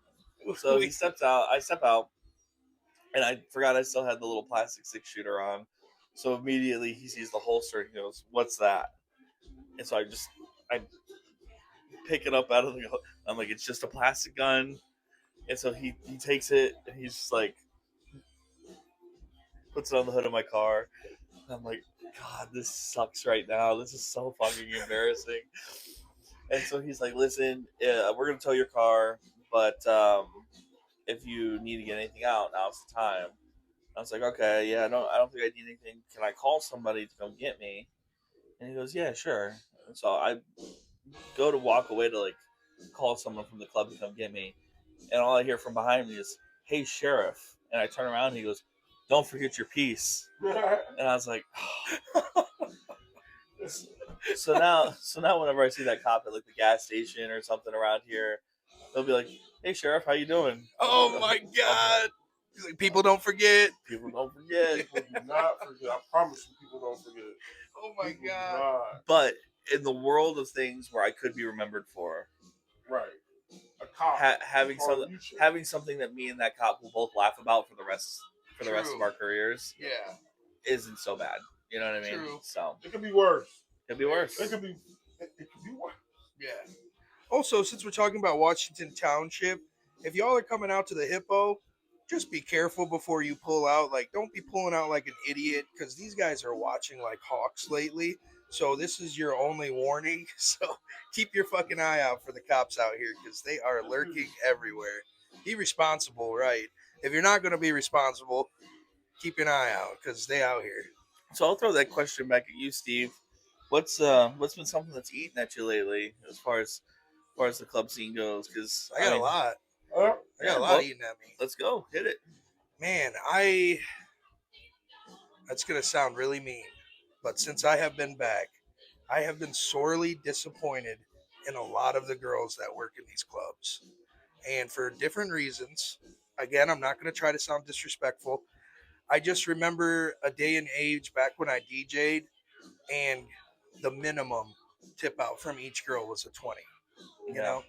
Speaker 1: So he steps out. I step out. And I forgot I still had the little plastic 6-shooter on. So immediately he sees the holster and he goes, "What's that?" And so I pick it up out of the, I'm like, "It's just a plastic gun." And so he takes it and he's just like, puts it on the hood of my car. And I'm like, "God, this sucks right now. This is so fucking embarrassing." And so he's like, "Listen, we're going to tow your car, but if you need to get anything out, now's the time." I was like, "Okay, yeah, I don't think I need anything. Can I call somebody to come get me?" And he goes, "Yeah, sure." And so I go to walk away to like call someone from the club to come get me, and all I hear from behind me is, "Hey, sheriff!" And I turn around and he goes, "Don't forget your piece." And I was like, So now, whenever I see that cop at like the gas station or something around here, they'll be like, "Hey, sheriff, how you doing?"
Speaker 2: Oh my god! Like, people don't forget.
Speaker 1: People don't forget.
Speaker 3: People do not forget. I promise you, people don't forget.
Speaker 2: Oh my
Speaker 3: People do
Speaker 2: god!
Speaker 3: not.
Speaker 1: But in the world of things where I could be remembered for,
Speaker 3: Right. A cop
Speaker 1: having
Speaker 3: calling
Speaker 1: some
Speaker 3: you shit.
Speaker 1: having something that me and that cop will both laugh about for the rest of
Speaker 2: True.
Speaker 1: our careers
Speaker 2: Yeah.
Speaker 1: isn't so bad. You know what I mean?
Speaker 2: True.
Speaker 1: So
Speaker 3: It could be worse.
Speaker 1: it could be worse.
Speaker 3: It could be. It could be worse.
Speaker 2: Yeah. Also, since we're talking about Washington Township, if y'all are coming out to the Hippo, just be careful before you pull out. Like, don't be pulling out like an idiot because these guys are watching like hawks lately. So this is your only warning. So keep your fucking eye out for the cops out here because they are lurking everywhere. Be responsible, right? If you're not going to be responsible, keep an eye out because they out here.
Speaker 1: So I'll throw that question back at you, Steve. What's been something that's eaten at you lately as far as the club scene goes? Because
Speaker 2: I got a lot.
Speaker 3: Huh?
Speaker 2: I got a lot eating at me.
Speaker 1: Let's go, hit it.
Speaker 2: Man, that's going to sound really mean, but since I have been back, I have been sorely disappointed in a lot of the girls that work in these clubs. And for different reasons. Again, I'm not going to try to sound disrespectful. I just remember a day and age back when I DJ'd, and the minimum tip out from each girl was a 20. You
Speaker 1: Yeah.
Speaker 2: know?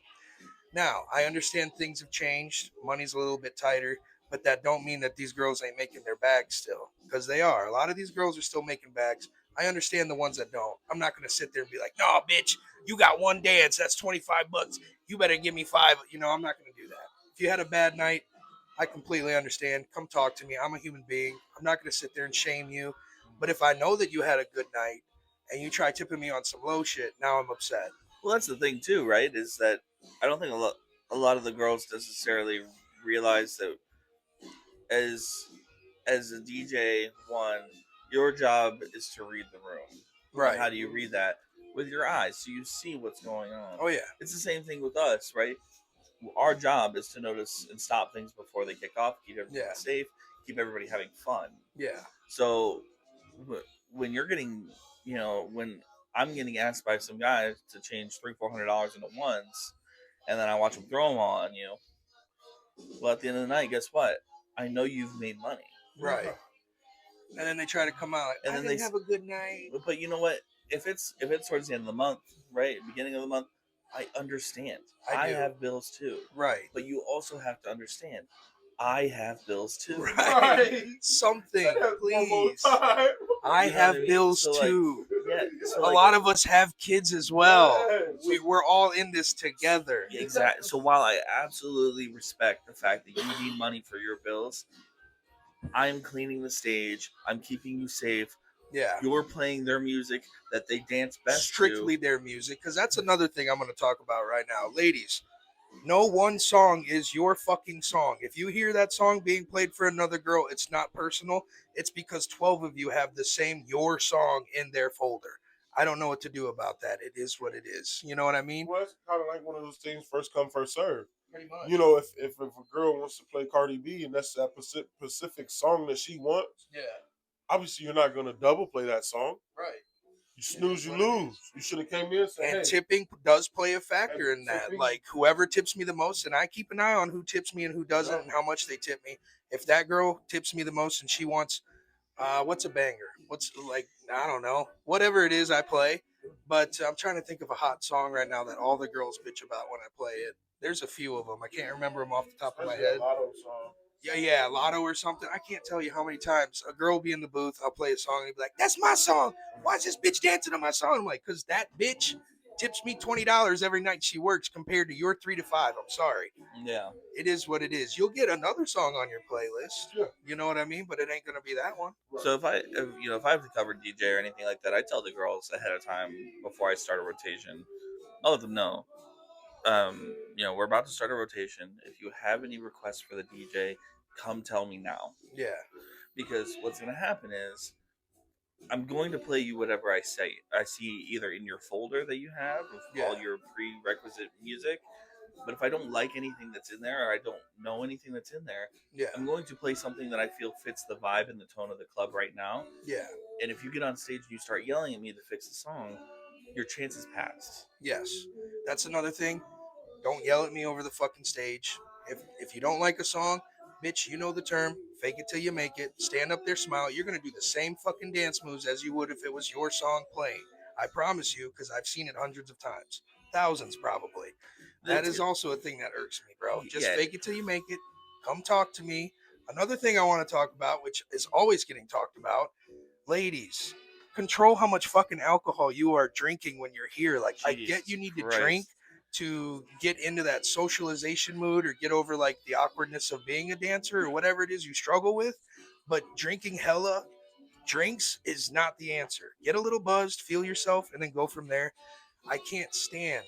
Speaker 2: Now, I understand things have changed. Money's a little bit tighter, but that don't mean that these girls ain't making their bags still, because they are. A lot of these girls are still making bags. I understand the ones that don't. I'm not going to sit there and be like, "No, bitch, you got one dance. That's $25. You better give me 5." I'm not going to do that. If you had a bad night, I completely understand. Come talk to me. I'm a human being. I'm not going to sit there and shame you. But if I know that you had a good night and you try tipping me on some low shit, now I'm upset.
Speaker 1: Well, that's the thing too, right? Is that I don't think a lot of the girls necessarily realize that as a DJ, one, your job is to read the room.
Speaker 2: Right.
Speaker 1: And how do you read that? With your eyes, so you see what's going on.
Speaker 2: Oh, yeah.
Speaker 1: It's the same thing with us, right? Our job is to notice and stop things before they kick off, keep everybody
Speaker 2: Yeah.
Speaker 1: safe, keep everybody having fun.
Speaker 2: Yeah.
Speaker 1: So when you're getting, when I'm getting asked by some guys to change $300-400 into ones, and then I watch them throw them on, well, at the end of the night, guess what? I know you've made money.
Speaker 2: Right. And then they try to come out like,
Speaker 1: And
Speaker 2: I
Speaker 1: then
Speaker 2: didn't
Speaker 1: they
Speaker 2: have a good night.
Speaker 1: But you know what? If it's towards the end of the month, right, beginning of the month, I understand.
Speaker 2: I do.
Speaker 1: have bills too.
Speaker 2: Right.
Speaker 1: But you also have to understand, I have bills too.
Speaker 2: Right. Something,
Speaker 3: One more
Speaker 2: please.
Speaker 3: time.
Speaker 2: I
Speaker 1: You know
Speaker 2: have
Speaker 1: what I mean?
Speaker 2: bills
Speaker 1: So, like,
Speaker 2: too.
Speaker 1: Yeah. So
Speaker 2: A
Speaker 1: like,
Speaker 2: lot of us have kids as well.
Speaker 3: Yes.
Speaker 2: We're all in this together.
Speaker 1: exactly. So while I absolutely respect the fact that you need money for your bills, I'm cleaning the stage. I'm keeping you safe.
Speaker 2: Yeah.
Speaker 1: You're playing their music that they dance best
Speaker 2: Strictly
Speaker 1: to.
Speaker 2: their music, because that's another thing I'm going to talk about right now. Ladies, no one song is your fucking song. If you hear that song being played for another girl, it's not personal. It's because 12 of you have the same your song in their folder. I don't know what to do about that. It is what it is. You know what I mean?
Speaker 3: Well, it's kind of like one of those things: first come, first serve.
Speaker 2: Pretty much.
Speaker 3: If a girl wants to play Cardi B and that's that specific song that she wants,
Speaker 2: Yeah.
Speaker 3: obviously you're not gonna double play that song.
Speaker 2: Right.
Speaker 3: You snooze, you lose. You should have came in and said,
Speaker 2: And
Speaker 3: "Hey,
Speaker 2: tipping does play a factor
Speaker 3: And
Speaker 2: in that.
Speaker 3: tipping-
Speaker 2: Like whoever tips me the most, and I keep an eye on who tips me and who doesn't, and how much they tip me. If that girl tips me the most and she wants, what's a banger? What's like I don't know, whatever it is I play. But I'm trying to think of a hot song right now that all the girls bitch about when I play it. There's a few of them. I can't remember them off the top of my
Speaker 3: especially a
Speaker 2: head.
Speaker 3: Lotto song."
Speaker 2: Yeah, Lotto or something. I can't tell you how many times a girl will be in the booth. I'll play a song and be like, "That's my song. Why is this bitch dancing to my song?" I'm like, "Cause that bitch tips me $20 every night she works compared to your 3 to 5. I'm sorry.
Speaker 1: Yeah.
Speaker 2: It is what it is. You'll get another song on your playlist.
Speaker 3: Yeah.
Speaker 2: You know what I mean? But it ain't gonna be that one.
Speaker 1: So if I have to cover DJ or anything like that, I tell the girls ahead of time before I start a rotation. I'll let them know. We're about to start a rotation. If you have any requests for the DJ, come tell me now.
Speaker 2: Yeah.
Speaker 1: Because what's going to happen is I'm going to play you whatever I see either in your folder that you have with all your prerequisite music. But if I don't like anything that's in there or I don't know anything that's in there,
Speaker 2: Yeah.
Speaker 1: I'm going to play something that I feel fits the vibe and the tone of the club right now.
Speaker 2: Yeah.
Speaker 1: And if you get on stage and you start yelling at me to fix the song, your chance is passed.
Speaker 2: Yes, that's another thing. Don't yell at me over the fucking stage. If you don't like a song, bitch, you know the term. Fake it till you make it. Stand up there, smile. You're gonna do the same fucking dance moves as you would if it was your song playing. I promise you, because I've seen it hundreds of times, thousands probably. That
Speaker 1: It's
Speaker 2: is also a thing that irks me, bro. Just
Speaker 1: yeah,
Speaker 2: fake it till you make it. Come talk to me. Another thing I want to talk about, which is always getting talked about, ladies, control how much fucking alcohol you are drinking when you're here. Like, I get
Speaker 1: Jesus
Speaker 2: you need to drink
Speaker 1: Christ.
Speaker 2: to get into that socialization mood or get over like the awkwardness of being a dancer or whatever it is you struggle with. But drinking hella drinks is not the answer. Get a little buzzed, feel yourself, and then go from there. I can't stand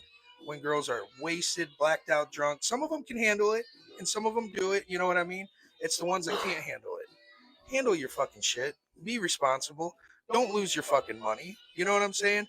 Speaker 2: when girls are wasted, blacked out, drunk. Some of them can handle it, and some of them do it. You know what I mean? It's the ones that can't handle it. Handle your fucking shit. Be responsible. Don't lose your fucking money. You know what I'm saying?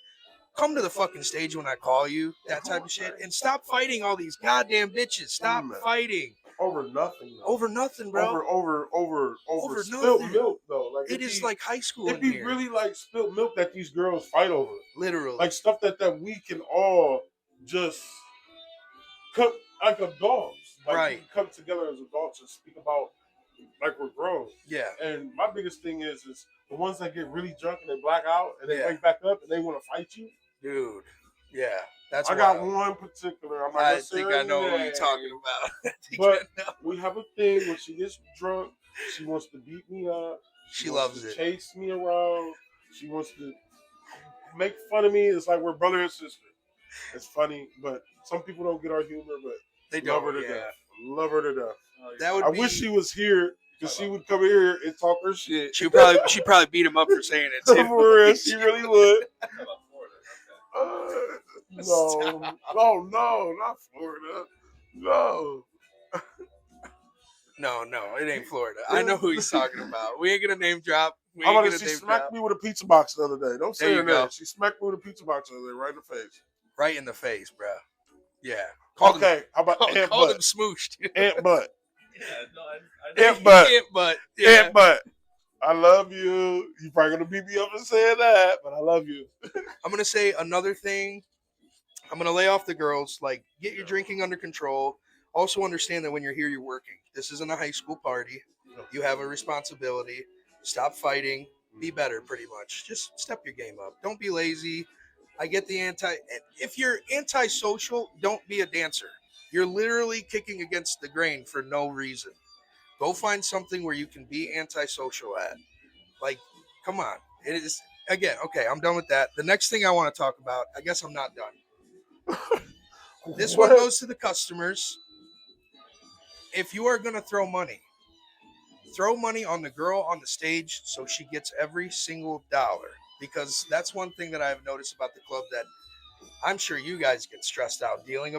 Speaker 2: Come to the fucking stage when I call you, that type of shit. And stop fighting all these goddamn bitches. Stop fighting.
Speaker 3: Over nothing, though.
Speaker 2: Over nothing, bro.
Speaker 3: Over
Speaker 2: Over
Speaker 3: spilt
Speaker 2: nothing.
Speaker 3: milk, though. Like
Speaker 2: It is like high school
Speaker 3: it'd
Speaker 2: in
Speaker 3: be
Speaker 2: here.
Speaker 3: really like spilt milk that these girls fight over.
Speaker 2: Literally.
Speaker 3: Like stuff that we can all just come like adults. Like
Speaker 2: Right.
Speaker 3: we can come together as adults and speak about like we're grown.
Speaker 2: Yeah.
Speaker 3: And my biggest thing is the ones that get really drunk and they black out and they
Speaker 2: Yeah.
Speaker 3: wake back up and they want to fight you.
Speaker 2: Dude. Yeah. That's
Speaker 3: I got
Speaker 2: wild.
Speaker 3: one particular. I'm not
Speaker 2: I
Speaker 3: gonna say
Speaker 2: think
Speaker 3: her
Speaker 2: I know what
Speaker 3: name,
Speaker 2: you're talking about. I think
Speaker 3: But
Speaker 2: I know.
Speaker 3: we have a thing when she gets drunk, she wants to beat me up.
Speaker 2: She
Speaker 3: wants
Speaker 2: loves
Speaker 3: to
Speaker 2: it.
Speaker 3: chase me around. She wants to make fun of me. It's like we're brother and sister. It's funny, but some people don't get our humor, but
Speaker 2: They
Speaker 3: love
Speaker 2: don't.
Speaker 3: her to
Speaker 2: Yeah.
Speaker 3: death. Love her to death.
Speaker 2: That would
Speaker 3: I
Speaker 2: be.
Speaker 3: wish she was here because she would come here and talk her shit.
Speaker 2: She'd probably beat him up for saying it too.
Speaker 3: For real, she really would. No, not Florida. No.
Speaker 2: No, it ain't Florida. I know who he's talking about. We ain't gonna name drop. We
Speaker 3: How
Speaker 2: ain't
Speaker 3: about
Speaker 2: gonna
Speaker 3: it? She
Speaker 2: name
Speaker 3: smacked
Speaker 2: drop.
Speaker 3: me with a pizza box the other day. Don't say
Speaker 2: There
Speaker 3: her
Speaker 2: you go.
Speaker 3: name. She smacked me with a pizza box the other day, right in the face.
Speaker 2: Right in the face, bro. Yeah.
Speaker 3: Okay, how about Aunt
Speaker 2: called him
Speaker 3: Butt?
Speaker 2: smooshed.
Speaker 3: Aunt Butt.
Speaker 1: Yeah, no, I know.
Speaker 3: Aunt Butt.
Speaker 2: Aunt Butt. Yeah.
Speaker 3: Aunt Butt. I love you. You probably gonna beat me up for saying that, but I love you.
Speaker 2: I'm gonna say another thing. I'm gonna lay off the girls. Like, get your drinking under control. Also understand that when you're here, you're working. This isn't a high school party. You have a responsibility. Stop fighting. Be better, pretty much. Just step your game up. Don't be lazy. I get the anti. If you're antisocial, don't be a dancer. You're literally kicking against the grain for no reason. Go find something where you can be antisocial at. Like, come on. It is again. Okay, I'm done with that. The next thing I want to talk about. I guess I'm not done. This
Speaker 3: What?
Speaker 2: one goes to the customers. If you are gonna throw money on the girl on the stage so she gets every single dollar. Because that's one thing that I've noticed about the club that I'm sure you guys get stressed out dealing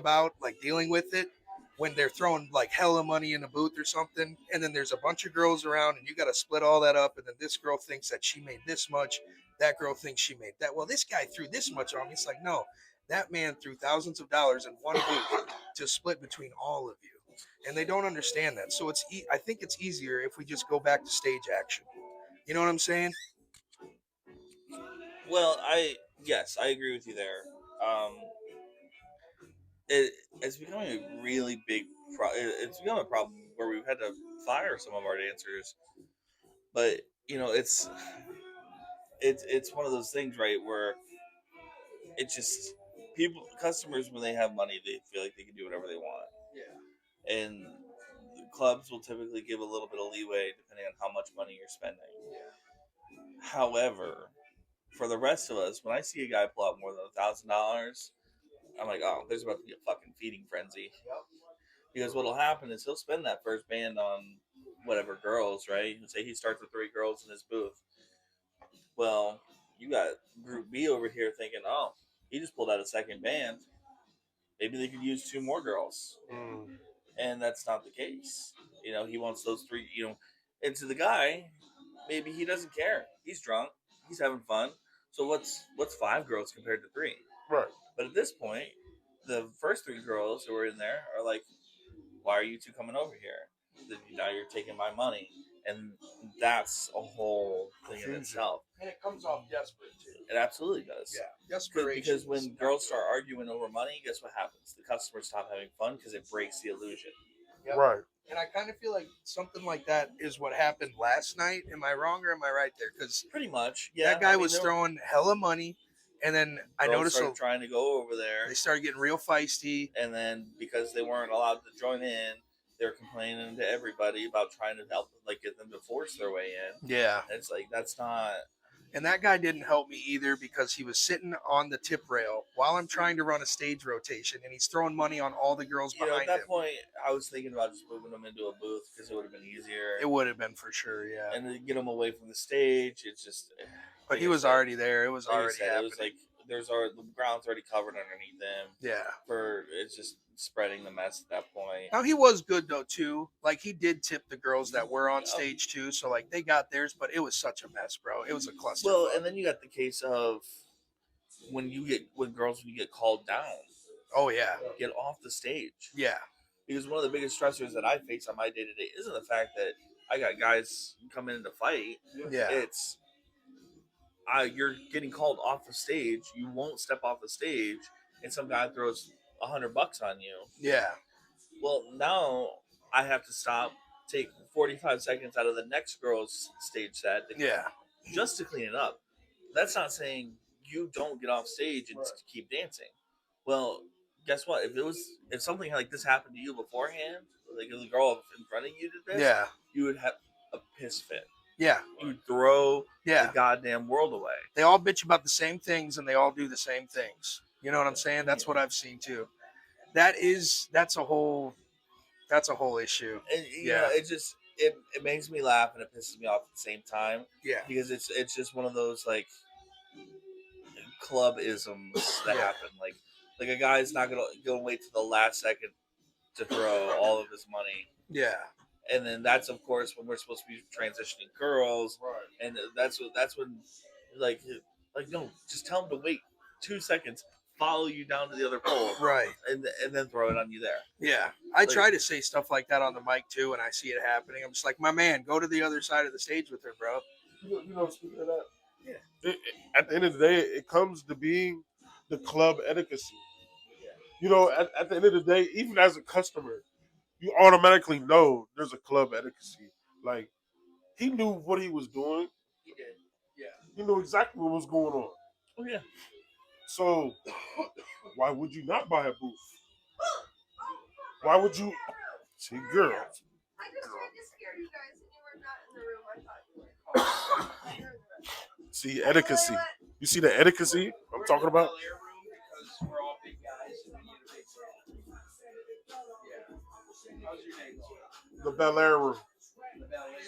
Speaker 2: with it when they're throwing like hella money in a booth or something, and then there's a bunch of girls around, and you got to split all that up, and then this girl thinks that she made this much, that girl thinks she made that. Well, this guy threw this much on me. It's like, no, that man threw thousands of dollars in one booth to split between all of you, and they don't understand that. So I think it's easier if we just go back to stage action. You know what I'm saying?
Speaker 1: Well, yes, I agree with you there. Um, it's becoming a really big it's become a problem where we've had to fire some of our dancers, but it's one of those things, right, where it's just customers, when they have money, they feel like they can do whatever they want, and clubs will typically give a little bit of leeway depending on how much money you're spending. However, for the rest of us, when I see a guy pull out more than $1,000, I'm like, oh, there's about to be a fucking feeding frenzy. Because what'll happen is he'll spend that first band on whatever girls, right? Say he starts with 3 girls in his booth. Well, you got Group B over here thinking, oh, he just pulled out a second band. Maybe they could use 2 more girls. And that's not the case. He wants those 3, and to the guy, maybe he doesn't care. He's drunk. He's having fun. So what's 5 girls compared to 3?
Speaker 3: Right.
Speaker 1: But at this point, the first 3 girls who are in there are like, why are you 2 coming over here? Now you're taking my money. and that's a whole thing in itself.
Speaker 2: And it comes off desperate too.
Speaker 1: It absolutely does.
Speaker 2: Yeah, desperation.
Speaker 1: Because when girls start arguing over money, guess what happens? The customers stop having fun because it breaks the illusion.
Speaker 2: Yep.
Speaker 3: Right.
Speaker 2: And I kind of feel like something like that is what happened last night. Am I wrong or am I right there? Because
Speaker 1: Pretty much, yeah.
Speaker 2: that guy was throwing hella money, and then I noticed
Speaker 1: started trying to go over there.
Speaker 2: They started getting real feisty,
Speaker 1: and then because they weren't allowed to join in, they're complaining to everybody about trying to help, like, get them to force their way in.
Speaker 2: Yeah,
Speaker 1: and it's like that's not.
Speaker 2: And that guy didn't help me either because he was sitting on the tip rail while I'm trying to run a stage rotation, and he's throwing money on all the girls behind
Speaker 1: at that
Speaker 2: him.
Speaker 1: point, I was thinking about just moving them into a booth because it would have been easier.
Speaker 2: It would have been for sure, yeah.
Speaker 1: And to get them away from the stage, it's just.
Speaker 2: But he was already there. It was already happening.
Speaker 1: It was like the ground's already covered underneath them.
Speaker 2: Yeah.
Speaker 1: It's just spreading the mess at that point.
Speaker 2: Now he was good though too. Like he did tip the girls that were on stage too, so like they got theirs, but it was such a mess, bro. It was a cluster.
Speaker 1: Well, and then you got the case of when you get called down.
Speaker 2: Oh yeah.
Speaker 1: Get off the stage.
Speaker 2: Yeah.
Speaker 1: Because one of the biggest stressors that I face on my day to day isn't the fact that I got guys coming in to fight.
Speaker 2: Yeah.
Speaker 1: It's you're getting called off the stage. You won't step off the stage, and some guy throws $100 on you.
Speaker 2: Yeah.
Speaker 1: Well, now I have to stop, take 45 seconds out of the next girl's stage set. Just to clean it up. That's not saying you don't get off stage and keep dancing. Well, guess what? If something like this happened to you beforehand, like if the girl in front of you did this, you would have a piss fit.
Speaker 2: Yeah.
Speaker 1: You would throw the goddamn world away.
Speaker 2: They all bitch about the same things and they all do the same things. You know what I'm saying? That's what I've seen too. That's a whole issue.
Speaker 1: And, you know, it makes me laugh and it pisses me off at the same time.
Speaker 2: Yeah.
Speaker 1: Because it's just one of those like club isms that happen. Like a guy's not gonna wait to the last second to throw all of his money.
Speaker 2: Yeah.
Speaker 1: And then that's of course when we're supposed to be transitioning girls, and that's when like no, just tell them to wait 2 seconds, follow you down to the other pole, and then throw it on you there.
Speaker 2: Yeah, I try to say stuff like that on the mic too, and I see it happening. I'm just like, my man, go to the other side of the stage with her, bro.
Speaker 3: You know, speaking of that, at the end of the day, it comes to being the club etiquette. You know, at the end of the day, even as a customer, you automatically know there's a club etiquette. Like, he knew what he was doing.
Speaker 2: He did. Yeah.
Speaker 3: He knew exactly what was going on.
Speaker 1: Oh, yeah.
Speaker 3: So, why would you not buy a booth? Why would you? See, girls.
Speaker 4: I just tried to scare you guys and you were not in the room. I thought you were.
Speaker 3: See, etiquette. You see the etiquette I'm talking about?
Speaker 2: We're all big guys and we need a big girl. How's your name?
Speaker 3: The Bel Air room.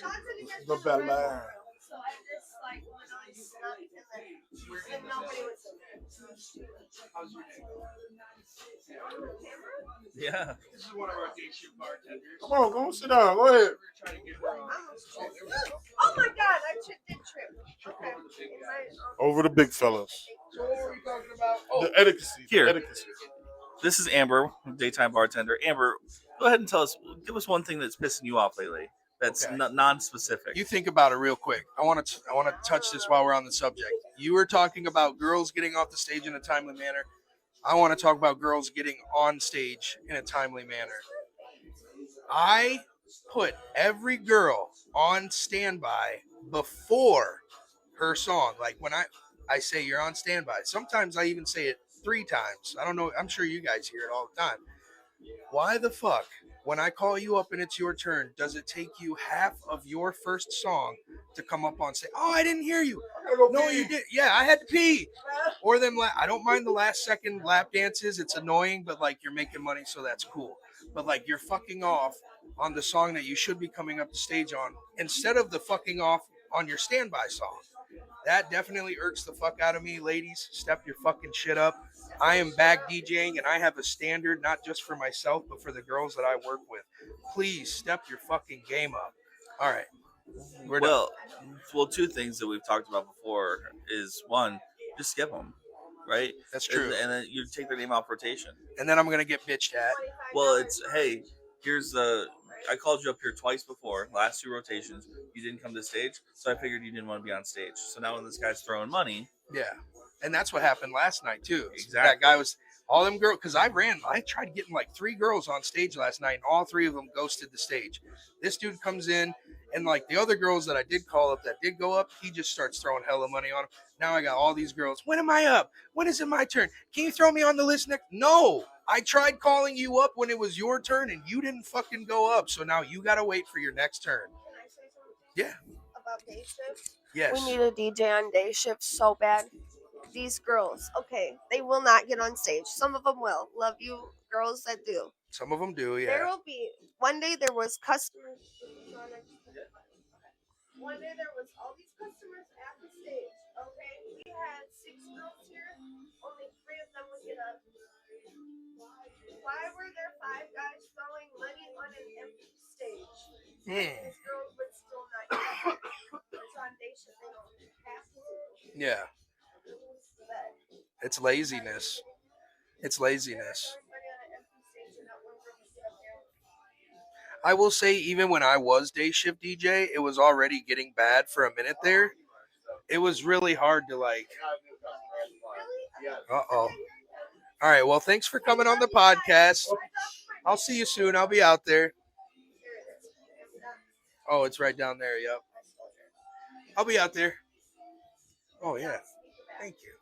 Speaker 4: Sean said he gets
Speaker 3: The
Speaker 4: to
Speaker 3: Bel
Speaker 4: room,
Speaker 3: Air.
Speaker 4: so I just like went on snap and then nobody was there.
Speaker 2: How's your name?
Speaker 1: Yeah.
Speaker 2: This is one of our day shift bartenders.
Speaker 3: Come on, go sit down. Go ahead.
Speaker 2: We're trying to get her on.
Speaker 4: Oh my god, I did trip. Okay.
Speaker 3: Over the big fellas.
Speaker 2: So what were we talking about?
Speaker 3: The etiquette.
Speaker 1: Here.
Speaker 3: Etiquette.
Speaker 1: This is Amber, daytime bartender. Amber, go ahead and give us one thing that's pissing you off lately. That's non-specific.
Speaker 2: You think about it real quick. I want to touch this while we're on the subject. You were talking about girls getting off the stage in a timely manner. I want to talk about girls getting on stage in a timely manner. I put every girl on standby before her song. Like when I say you're on standby. Sometimes I even say it 3 times. I don't know. I'm sure you guys hear it all the time. Why the fuck, when I call you up and it's your turn, does it take you half of your first song to come up on stage? Oh, I didn't hear you. No, you did. Yeah, I had to pee. Or them. I don't mind the last second lap dances. It's annoying, but like you're making money, so that's cool. But like you're fucking off on the song that you should be coming up the stage on instead of the fucking off on your standby song. That definitely irks the fuck out of me. Ladies, step your fucking shit up. I am back DJing, and I have a standard not just for myself, but for the girls that I work with. Please step your fucking game up. All right.
Speaker 1: Well, 2 things that we've talked about before is, one, just skip them, right?
Speaker 2: That's true.
Speaker 1: And then you take their name off rotation.
Speaker 2: And then I'm going to get bitched at.
Speaker 1: Well, it's, hey, here's the I called you up here twice before, last 2 rotations. You didn't come to the stage, so I figured you didn't want to be on stage. So now when this guy's throwing money,
Speaker 2: Yeah, and that's what happened last night too.
Speaker 1: Exactly.
Speaker 2: That guy was all them girls because I tried getting like 3 girls on stage last night, and all 3 of them ghosted the stage. This dude comes in, and like the other girls that I did call up that did go up, he just starts throwing hella money on them. Now I got all these girls. When am I up? When is it my turn? Can you throw me on the list next? No, I tried calling you up when it was your turn, and you didn't fucking go up. So now you gotta wait for your next turn.
Speaker 4: Can I say something
Speaker 2: Yeah.
Speaker 4: about day shift?
Speaker 2: Yes.
Speaker 4: We need a DJ on day shift so bad. These girls, okay, they will not get on stage. Some of them will. Love you, girls that do.
Speaker 2: Some of them do.
Speaker 4: There
Speaker 2: Yeah.
Speaker 4: will be one day there was customers. One day there was all these customers at the stage. Okay, we had 6 girls here. Only 3 of them would get up. Why were there 5 guys throwing money on an empty stage? These girls would still not get up. It's on day shift. They don't have to.
Speaker 2: Yeah.
Speaker 4: But
Speaker 2: It's laziness. It's laziness. I will say, even when I was day shift DJ, it was already getting bad for a minute there. It was really hard to like. Uh-oh. All right. Well, thanks for coming on the podcast. I'll see you soon. I'll be out there. Oh, it's right down there. Yep. I'll be out there. Oh, yeah. Thank you.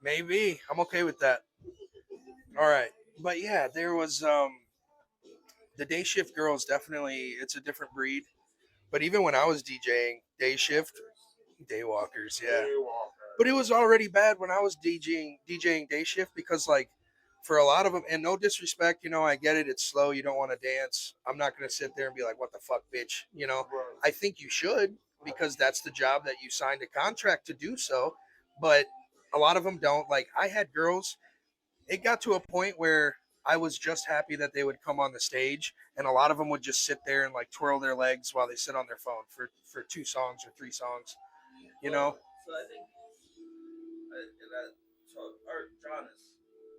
Speaker 2: Maybe. I'm okay with that. All right. But yeah, there was the day shift girls definitely, it's a different breed. But even when I was DJing day shift, day walkers, yeah. But it was already bad when I was DJing day shift because like for a lot of them, and no disrespect, I get it, it's slow, you don't want to dance. I'm not going to sit there and be like, what the fuck, bitch, I think you should because that's the job that you signed a contract to do so. But a lot of them don't. Like I had girls, it got to a point where I was just happy that they would come on the stage, and a lot of them would just sit there and like twirl their legs while they sit on their phone for 2 songs or 3 songs,
Speaker 1: So I think our John is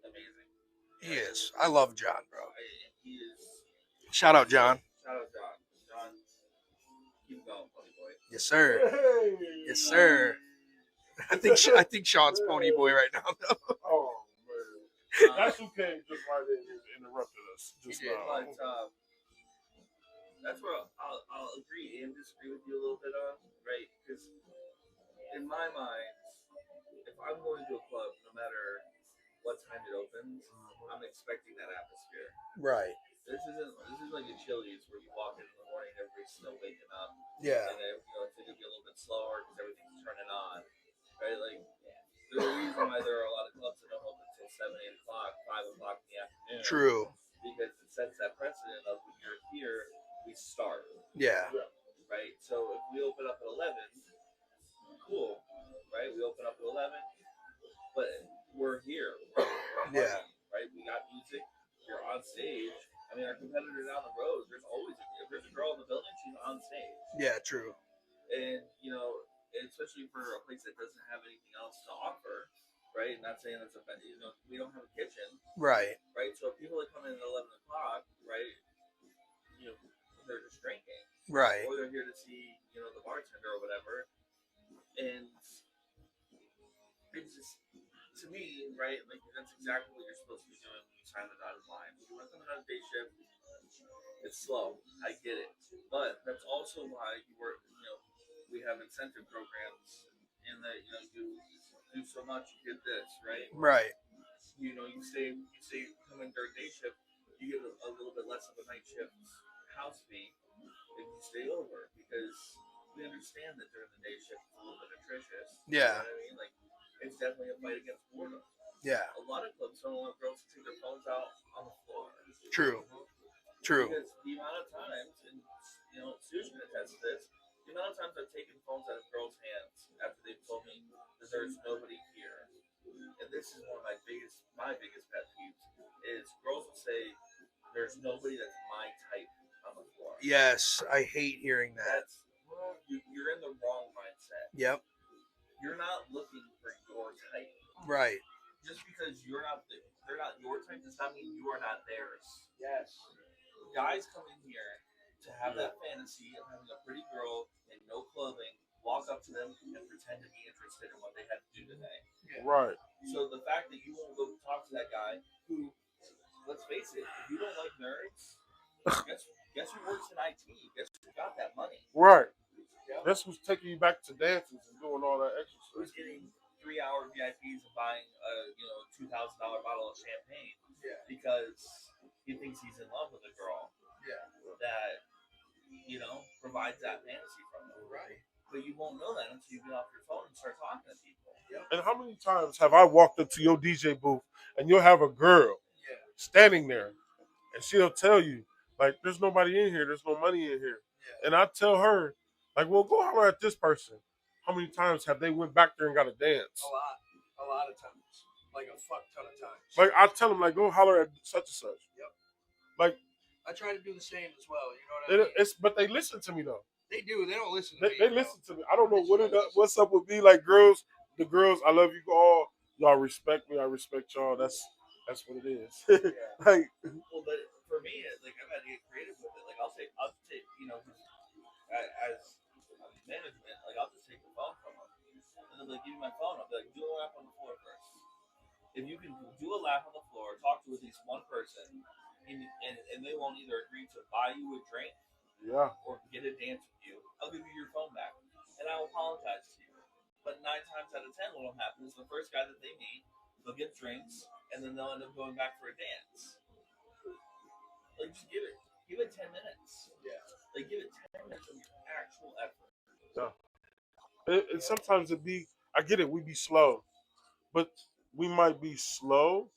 Speaker 1: amazing.
Speaker 2: He is. I love John, bro.
Speaker 1: He is.
Speaker 2: Shout out, John.
Speaker 1: Shout out, John. John, keep going, buddy boy.
Speaker 2: Yes, sir. Yes, sir. I think Sean's pony boy right now, though.
Speaker 3: Oh man, that's who came just right in and interrupted us just now.
Speaker 1: But that's where I'll agree and disagree with you a little bit on, right? Because in my mind, if I'm going to a club, no matter what time it opens, I'm expecting that atmosphere.
Speaker 2: Right.
Speaker 1: This is like a Chili's where you walk in the morning, everybody's still waking up.
Speaker 2: Yeah.
Speaker 1: And then, it's going to be a little bit slower because everything's turning on. Right? Like, there's a reason why there are a lot of clubs that don't open until 7, 8 o'clock, 5 o'clock in the afternoon.
Speaker 2: True.
Speaker 1: Because it sets that precedent of when you're here, we start.
Speaker 2: Yeah.
Speaker 1: Right? So if we open up at 11, cool. Right? We open up at 11, but we're here. We're
Speaker 2: Yeah.
Speaker 1: Right? We got music. You're on stage. I mean, our competitor down the road, if there's a girl in the building, she's on stage.
Speaker 2: Yeah, true.
Speaker 1: And, especially for a place that doesn't have anything else to offer, right? Not saying that's we don't have a kitchen.
Speaker 2: Right.
Speaker 1: Right? So people that come in at 11 o'clock, right, they're just drinking.
Speaker 2: Right.
Speaker 1: Or they're here to see, the bartender or whatever. And it's just, to me, right, like that's exactly what you're supposed to be doing when you sign the dotted line. You want coming on a day shift, it's slow. I get it. But that's also why we have incentive programs in that, you do so much, you get this, right?
Speaker 2: Right.
Speaker 1: You say come in during day shift, you get a little bit less of a night shift house fee if you stay over because we understand that during the day shift it's a little bit atrocious.
Speaker 2: Yeah.
Speaker 1: You know what I mean? Like, it's definitely a fight against boredom.
Speaker 2: Yeah.
Speaker 1: A lot of clubs don't want girls to take their phones out on the floor.
Speaker 2: True.
Speaker 1: Because the amount of times, and Sush can attest to this, the amount of times I've taken phones out of girls' hands after they've told me that there's nobody here. And this is one of my biggest pet peeves, is girls will say, there's nobody that's my type on the floor.
Speaker 2: Yes, I hate hearing that.
Speaker 1: You're in the wrong mindset.
Speaker 2: Yep.
Speaker 1: You're not looking for your type.
Speaker 2: Right.
Speaker 1: Just because they're not your type does not mean you are not theirs. Yes. Guys come in here to have that fantasy of having a pretty girl in no clothing walk up to them and pretend to be interested in what they had to do today.
Speaker 3: Right.
Speaker 1: So the fact that you won't go talk to that guy who, let's face it, if you don't like nerds, guess who works in IT? Guess who got that money?
Speaker 3: Right.
Speaker 1: Yeah.
Speaker 3: That's what's taking you back to dances and doing all that extra stuff.
Speaker 1: Who's getting 3-hour VIPs and buying a $2,000 bottle of champagne because he thinks he's in love with a girl that provides that fantasy from him. Right. But you won't know that until you get off your phone and start talking to people.
Speaker 3: And how many times have I walked up to your DJ booth and you'll have a girl standing there and she'll tell you, like, there's nobody in here, there's no money in here. And I tell her, like, well, go holler at this person. How many times have they went back there and got a dance?
Speaker 2: A lot of times. Like a fuck ton of times.
Speaker 3: Like, I tell them, like, go holler at such and such.
Speaker 2: Yep.
Speaker 3: Like,
Speaker 2: I try to do the same as well. You know what I mean?
Speaker 3: But they listen to me, though.
Speaker 2: They do. They don't listen to me.
Speaker 3: They listen to me. I don't know what's up with me. Like, girls, the girls, I love you all. Y'all respect me. I respect y'all. That's what it is. Like,
Speaker 1: well, but for me, like, I've had to get creative with it. Like, I'll take, as management, like, I'll just take the phone from them. And then, like, give me my phone. I'll be like, do a lap on the floor first. If you can do a lap on the floor, talk to at least one person, and they won't either agree to buy you a drink or get a dance with you, I'll give you your phone back. And I will apologize to you. But 9 times out of 10, what will happen is the first guy that they meet, they'll get drinks, and then they'll end up going back for a dance. Like, just give it 10 minutes. Yeah. Like, give it 10 minutes of your actual effort.
Speaker 3: Yeah. And sometimes I get it, we be slow. But we might be slow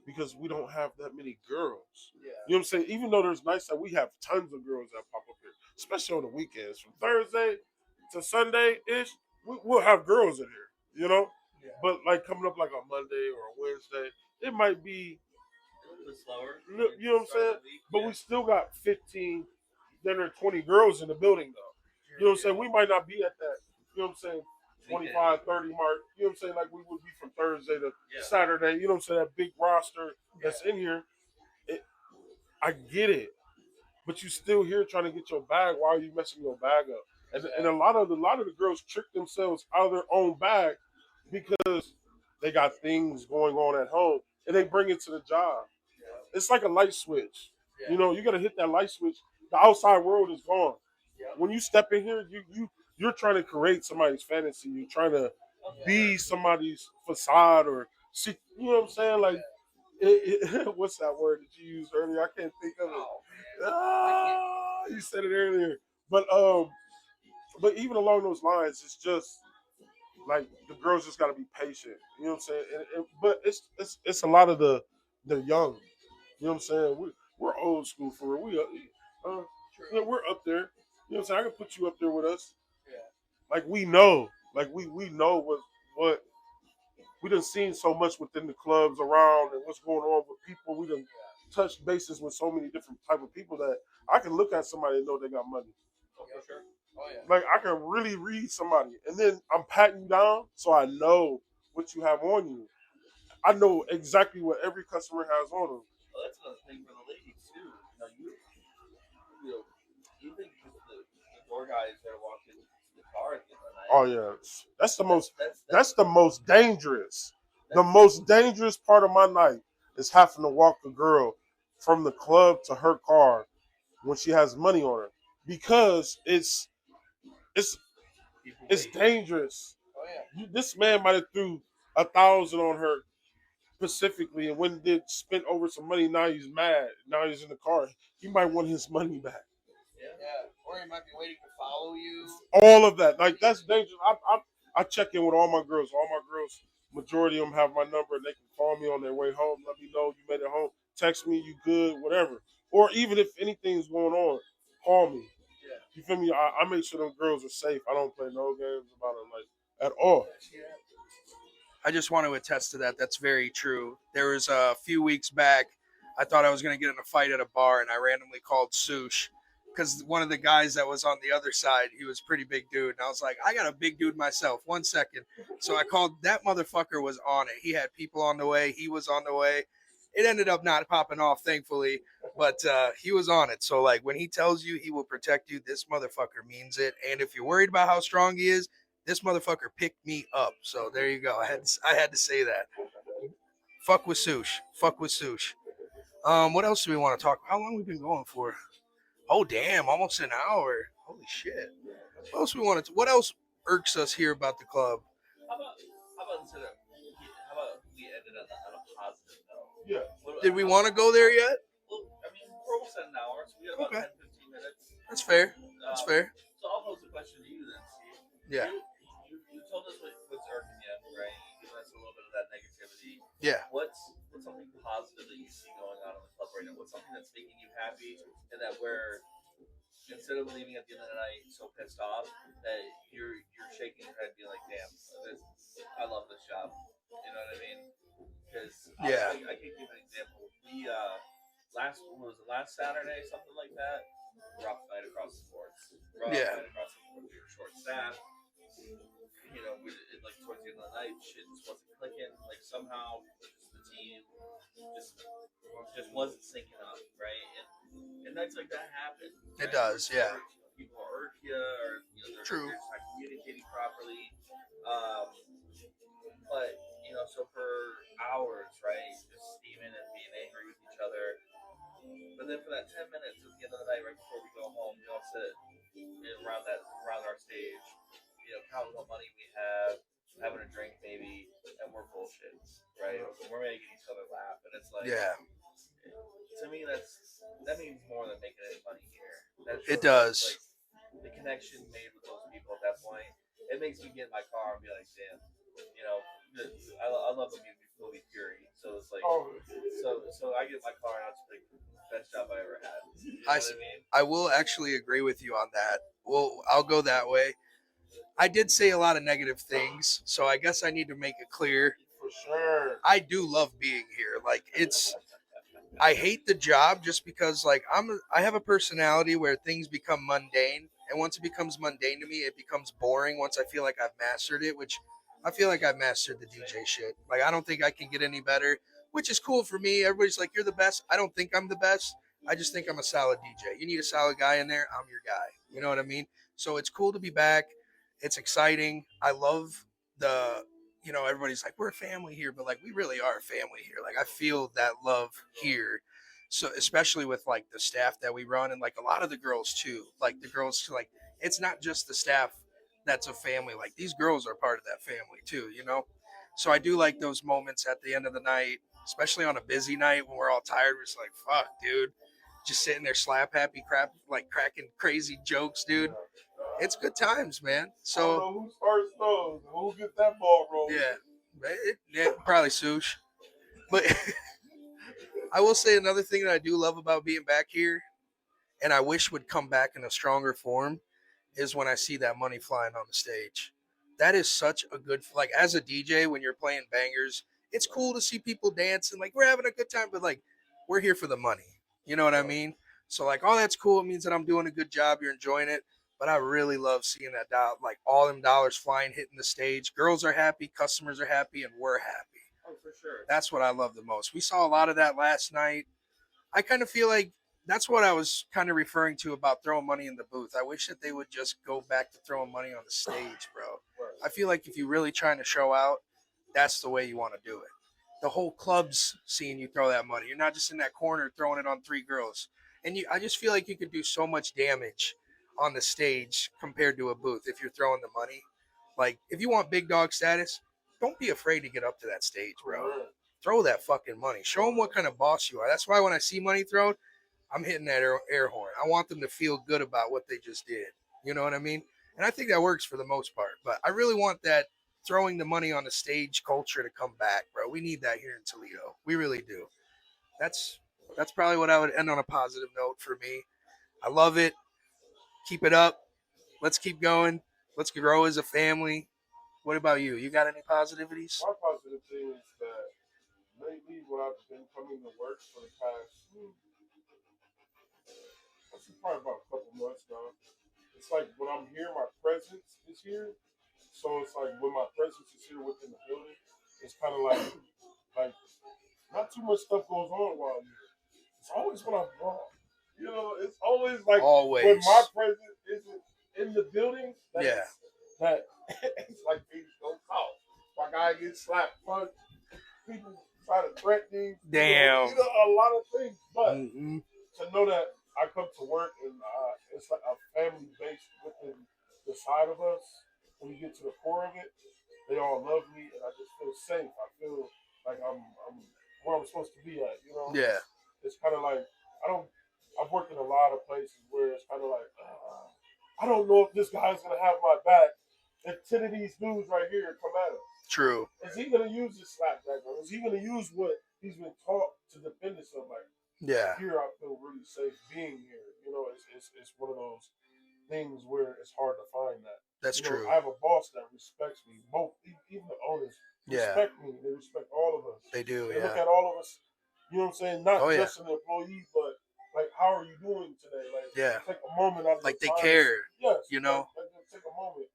Speaker 3: because we don't have that many girls. Yeah. You know what I'm saying? Even though there's nights that we have tons of girls that pop up here, especially on the weekends, from Thursday to Sunday-ish, we'll have girls in here, you know? Yeah. But like coming up like a Monday or a Wednesday, it might be
Speaker 1: a little bit slower.
Speaker 3: You know what I'm saying? But we still got 15, then there are 20 girls in the building though. You know what I'm saying? We might not be at that, you know what I'm saying, 25, 30 mark. You know what I'm saying? Like we would be from Thursday to Saturday. You know what I'm saying? That big roster that's in here. I get it. But you still here trying to get your bag. Why are you messing your bag up? And a lot of the girls trick themselves out of their own bag because they got things going on at home and they bring it to the job. It's like a light switch. You know, you gotta hit that light switch. The outside world is gone. When you step in here, you're trying to create somebody's fantasy. You're trying to be somebody's facade or see. You know what I'm saying? Like, what's that word that you used earlier? I can't think of it. You said it earlier, but even along those lines, it's just like the girls just got to be patient. You know what I'm saying? But it's a lot of the young. You know what I'm saying? We're old school for real. We're up there. You know what I'm saying? I can put you up there with us. Yeah. Like we know. Like we know what we done seen so much within the clubs around and what's going on with people. We done touched bases with so many different type of people that I can look at somebody and know they got money.
Speaker 1: Oh, for sure. Oh, yeah.
Speaker 3: Like I can really read somebody. And then I'm patting you down so I know what you have on you. I know exactly what every customer has on them.
Speaker 1: Well, that's another thing for the ladies too. You think the door guys that are walking the car at the end of the night?
Speaker 3: Oh yeah, that's the most dangerous. The most dangerous part of my night is having to walk a girl from the club to her car when she has money on her because it's dangerous. Oh yeah, this man might have threw 1,000 on her specifically, and when did spent over some money. Now he's mad. Now he's in the car. He might want his money back.
Speaker 2: Yeah. Or he might be waiting to follow you.
Speaker 3: All of that. Like, that's dangerous. I check in with all my girls. All my girls, majority of them have my number. And they can call me on their way home. Let me know you made it home. Text me, you good, whatever. Or even if anything's going on, call me. Yeah. You feel me? I make sure them girls are safe. I don't play no games about it, like, at all.
Speaker 2: Yeah. I just want to attest to that. That's very true. There was a few weeks back, I thought I was going to get in a fight at a bar, and I randomly called Sush because one of the guys that was on the other side, he was a pretty big dude. And I was like, I got a big dude myself. 1 second. So I called. That motherfucker was on it. He had people on the way. He was on the way. It ended up not popping off, thankfully. But he was on it. So like when he tells you he will protect you, this motherfucker means it. And if you're worried about how strong he is, this motherfucker picked me up. So there you go. I had to say that. Fuck with sush. Fuck with sush. What else do we want to talk? How long we been going for? Oh damn, almost an hour. Holy shit. What else we want to? What else irks us here about the club?
Speaker 1: How about instead of how about we ended on a positive note?
Speaker 3: Yeah.
Speaker 2: Did we want to go there yet?
Speaker 1: Well, I mean, we're almost at an hour, so we got about
Speaker 2: Okay.
Speaker 1: 10, 15 minutes.
Speaker 2: That's fair. That's fair.
Speaker 1: So I'll pose a question to you then, Steve.
Speaker 2: Yeah.
Speaker 1: You told us what's irking you, right? You gave us a little bit of that negativity.
Speaker 2: Yeah.
Speaker 1: What's something positive that you see going on in the club right now? What's something that's making you happy, and that where instead of leaving at the end of the night so pissed off that you're shaking your head, being like, "Damn, I love this job." You know what I mean? Because
Speaker 2: Yeah.
Speaker 1: I can give an example. We last Saturday, something like that. Rough night across the board.
Speaker 2: Yeah.
Speaker 1: We were short staffed. You know, like towards the end of the night, shit just wasn't clicking. Like somehow, the team just wasn't syncing up, right? And nights like that happen. Right?
Speaker 2: It does. Yeah.
Speaker 1: People irk you, or they're
Speaker 2: True.
Speaker 1: just not communicating properly. But so for hours, right, just steaming and being angry with each other. But then for that 10 minutes at the end of the night, right before we go home, we all sit around our stage, counting what money we have, having a drink maybe, and we're bullshit, right? We're making each other laugh, and it's like,
Speaker 2: Yeah.
Speaker 1: to me, that means more than making any money here.
Speaker 2: It does.
Speaker 1: Like the connection made with those people at that point. It makes me get in my car and be like, damn, I love the movie Fury, so it's like, so I get in my car and I just like best job I ever had. You know what I mean?
Speaker 2: I will actually agree with you on that. Well, I'll go that way. I did say a lot of negative things, so I guess I need to make it clear.
Speaker 3: For sure.
Speaker 2: I do love being here. Like I hate the job just because like I have a personality where things become mundane, and once it becomes mundane to me, it becomes boring once I feel like I've mastered it, which I feel like I've mastered the DJ shit. Like I don't think I can get any better, which is cool for me. Everybody's like you're the best. I don't think I'm the best. I just think I'm a solid DJ. You need a solid guy in there, I'm your guy. You know what I mean? So it's cool to be back. It's exciting. I love the everybody's like we're a family here, but like we really are a family here. Like I feel that love here, so especially with like the staff that we run, and like a lot of the girls too. Like the girls, like it's not just the staff that's a family. Like these girls are part of that family too. So I do like those moments at the end of the night, especially on a busy night when we're all tired. We're just like fuck dude, just sitting there slap happy crap, like cracking crazy jokes, dude. It's good times, man.
Speaker 3: I don't
Speaker 2: So
Speaker 3: know who starts those. Who gets that ball rolling?
Speaker 2: yeah, probably sush. But I will say another thing that I do love about being back here, and I wish would come back in a stronger form, is when I see that money flying on the stage. That is such a good like as a DJ when you're playing bangers, it's cool to see people dancing, like we're having a good time, but like we're here for the money. You know what I mean? So like, oh, that's cool. It means that I'm doing a good job. You're enjoying it. But I really love seeing that like all them dollars flying, hitting the stage. Girls are happy, customers are happy, and we're happy.
Speaker 1: Oh, for sure.
Speaker 2: That's what I love the most. We saw a lot of that last night. I kind of feel like that's what I was kind of referring to about throwing money in the booth. I wish that they would just go back to throwing money on the stage, bro. I feel like if you're really trying to show out, that's the way you want to do it. The whole club's seeing you throw that money. You're not just in that corner throwing it on three girls. And I just feel like you could do so much damage on the stage compared to a booth if you're throwing the money. Like, if you want big dog status, don't be afraid to get up to that stage, bro. Throw that fucking money. Show them what kind of boss you are. That's why when I see money thrown, I'm hitting that air horn. I want them to feel good about what they just did. You know what I mean? And I think that works for the most part. But I really want that throwing the money on the stage culture to come back, bro. We need that here in Toledo. We really do. That's probably what I would end on a positive note for me. I love it. Keep it up. Let's keep going. Let's grow as a family. What about you? You got any positivities?
Speaker 3: My positive thing is that lately, when I've been coming to work for the past, this is probably about a couple months now. It's like when I'm here, my presence is here. So it's like when my presence is here within the building, it's kind of like not too much stuff goes on while I'm here. It's always when I'm wrong. You know, it's always like
Speaker 2: Always.
Speaker 3: when my presence isn't in the building. That
Speaker 2: Yeah.
Speaker 3: that it's like things go south. My guy gets slapped, punched. People try to threaten him.
Speaker 2: Damn.
Speaker 3: You know, a lot of things. But
Speaker 2: Mm-hmm.
Speaker 3: to know that I come to work and it's like a family base within the side of us. When you get to the core of it, they all love me, and I just feel safe. I feel like I'm where I'm supposed to be at. You know,
Speaker 2: Yeah.
Speaker 3: it's kind of like I don't. I've worked in a lot of places where it's kind of like I don't know if this guy's gonna have my back. And 10 of these dudes right here come at him.
Speaker 2: True.
Speaker 3: Is he gonna use his slapback, or is he gonna use what he's been taught to defend himself? Like
Speaker 2: Yeah.
Speaker 3: here, I feel really safe being here. You know, it's one of those things where it's hard to find that.
Speaker 2: That's
Speaker 3: You know,
Speaker 2: true.
Speaker 3: I have a boss that respects me. Both, even the owners
Speaker 2: Yeah.
Speaker 3: respect me. They respect all of us.
Speaker 2: They do.
Speaker 3: They look
Speaker 2: Yeah.
Speaker 3: at all of us. You know what I'm saying? Not
Speaker 2: Oh, yeah.
Speaker 3: just an employee, but like, how are you doing today? Like,
Speaker 2: Yeah.
Speaker 3: take a moment out of
Speaker 2: Like they
Speaker 3: your time.
Speaker 2: care.
Speaker 3: Yes.
Speaker 2: You know.
Speaker 3: Like, take a moment.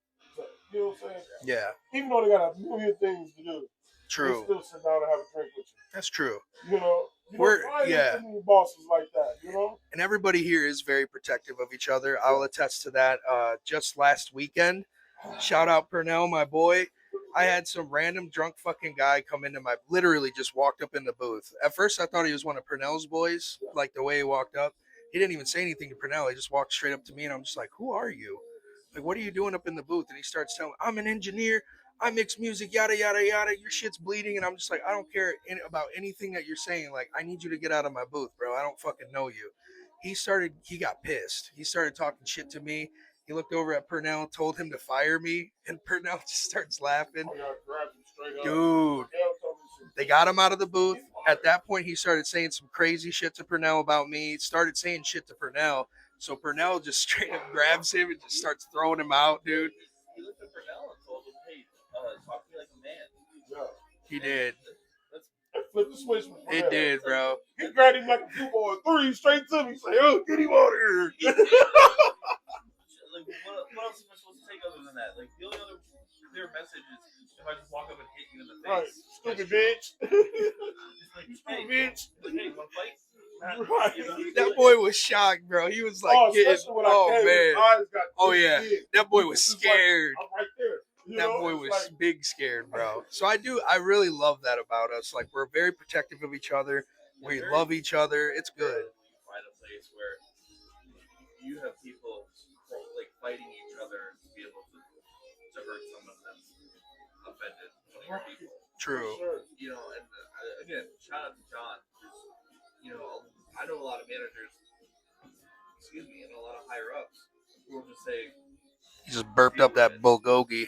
Speaker 3: You know what I'm saying?
Speaker 2: Yeah.
Speaker 3: Even though they got a million things to do, they
Speaker 2: True.
Speaker 3: still sit down and have a drink with you.
Speaker 2: That's true.
Speaker 3: You know,
Speaker 2: We're-
Speaker 3: don't find
Speaker 2: yeah.
Speaker 3: too many bosses like that. You know,
Speaker 2: And everybody here is very protective of each other. I'll attest to that. Just last weekend, shout out Purnell, my boy. I had some random drunk fucking guy come into my, literally just walked up in the booth. At first, I thought he was one of Purnell's boys, like the way he walked up. He didn't even say anything to Purnell. He just walked straight up to me, and I'm just like, who are you? Like, what are you doing up in the booth? And he starts telling me, I'm an engineer. I mix music, yada, yada, yada. Your shit's bleeding. And I'm just like, I don't care about anything that you're saying. Like, I need you to get out of my booth, bro. I don't fucking know you. He got pissed. He started talking shit to me. He looked over at Purnell, told him to fire me, and Purnell just starts laughing.
Speaker 3: I got grabbed him straight up.
Speaker 2: Dude, they got him out of the booth. At that point, he started saying some crazy shit to Purnell about me. Started saying shit to Purnell. So Purnell just straight up grabs him and just starts throwing him out, dude.
Speaker 1: He looked at Purnell and told him, "Hey, talk to me like a man."
Speaker 3: Yeah.
Speaker 2: He did.
Speaker 3: Flip the switch.
Speaker 2: It did, bro.
Speaker 3: He grabbed him like a 2-ball 3 straight to me. He's like, oh, get him out of here.
Speaker 1: Like, what else am I supposed to take other than that? Like, the only other clear message is if I just walk up and hit you in the
Speaker 3: Right.
Speaker 1: face.
Speaker 3: Stupid bitch.
Speaker 1: Like,
Speaker 3: Stupid bitch.
Speaker 1: Hey, want to fight?
Speaker 3: Right.
Speaker 1: You know?
Speaker 2: That boy was shocked, bro. He was like,
Speaker 3: especially when I came, his eyes got
Speaker 2: yeah.
Speaker 3: big.
Speaker 2: That boy
Speaker 3: He
Speaker 2: was
Speaker 3: just like,
Speaker 2: scared.
Speaker 3: I'm right there. You
Speaker 2: That
Speaker 3: know?
Speaker 2: boy
Speaker 3: It's
Speaker 2: was
Speaker 3: like,
Speaker 2: big scared, bro. So I really love that about us. Like, we're very protective of each other. We love each other. It's good.
Speaker 1: You find a place where you have people like fighting each other to be able to hurt someone that's offended one of your people.
Speaker 2: True.
Speaker 3: sure.
Speaker 1: You know, and again, shout out to John. You know, I know a lot of managers, and a lot of higher ups who will just say,
Speaker 2: He just burped up that bulgogi.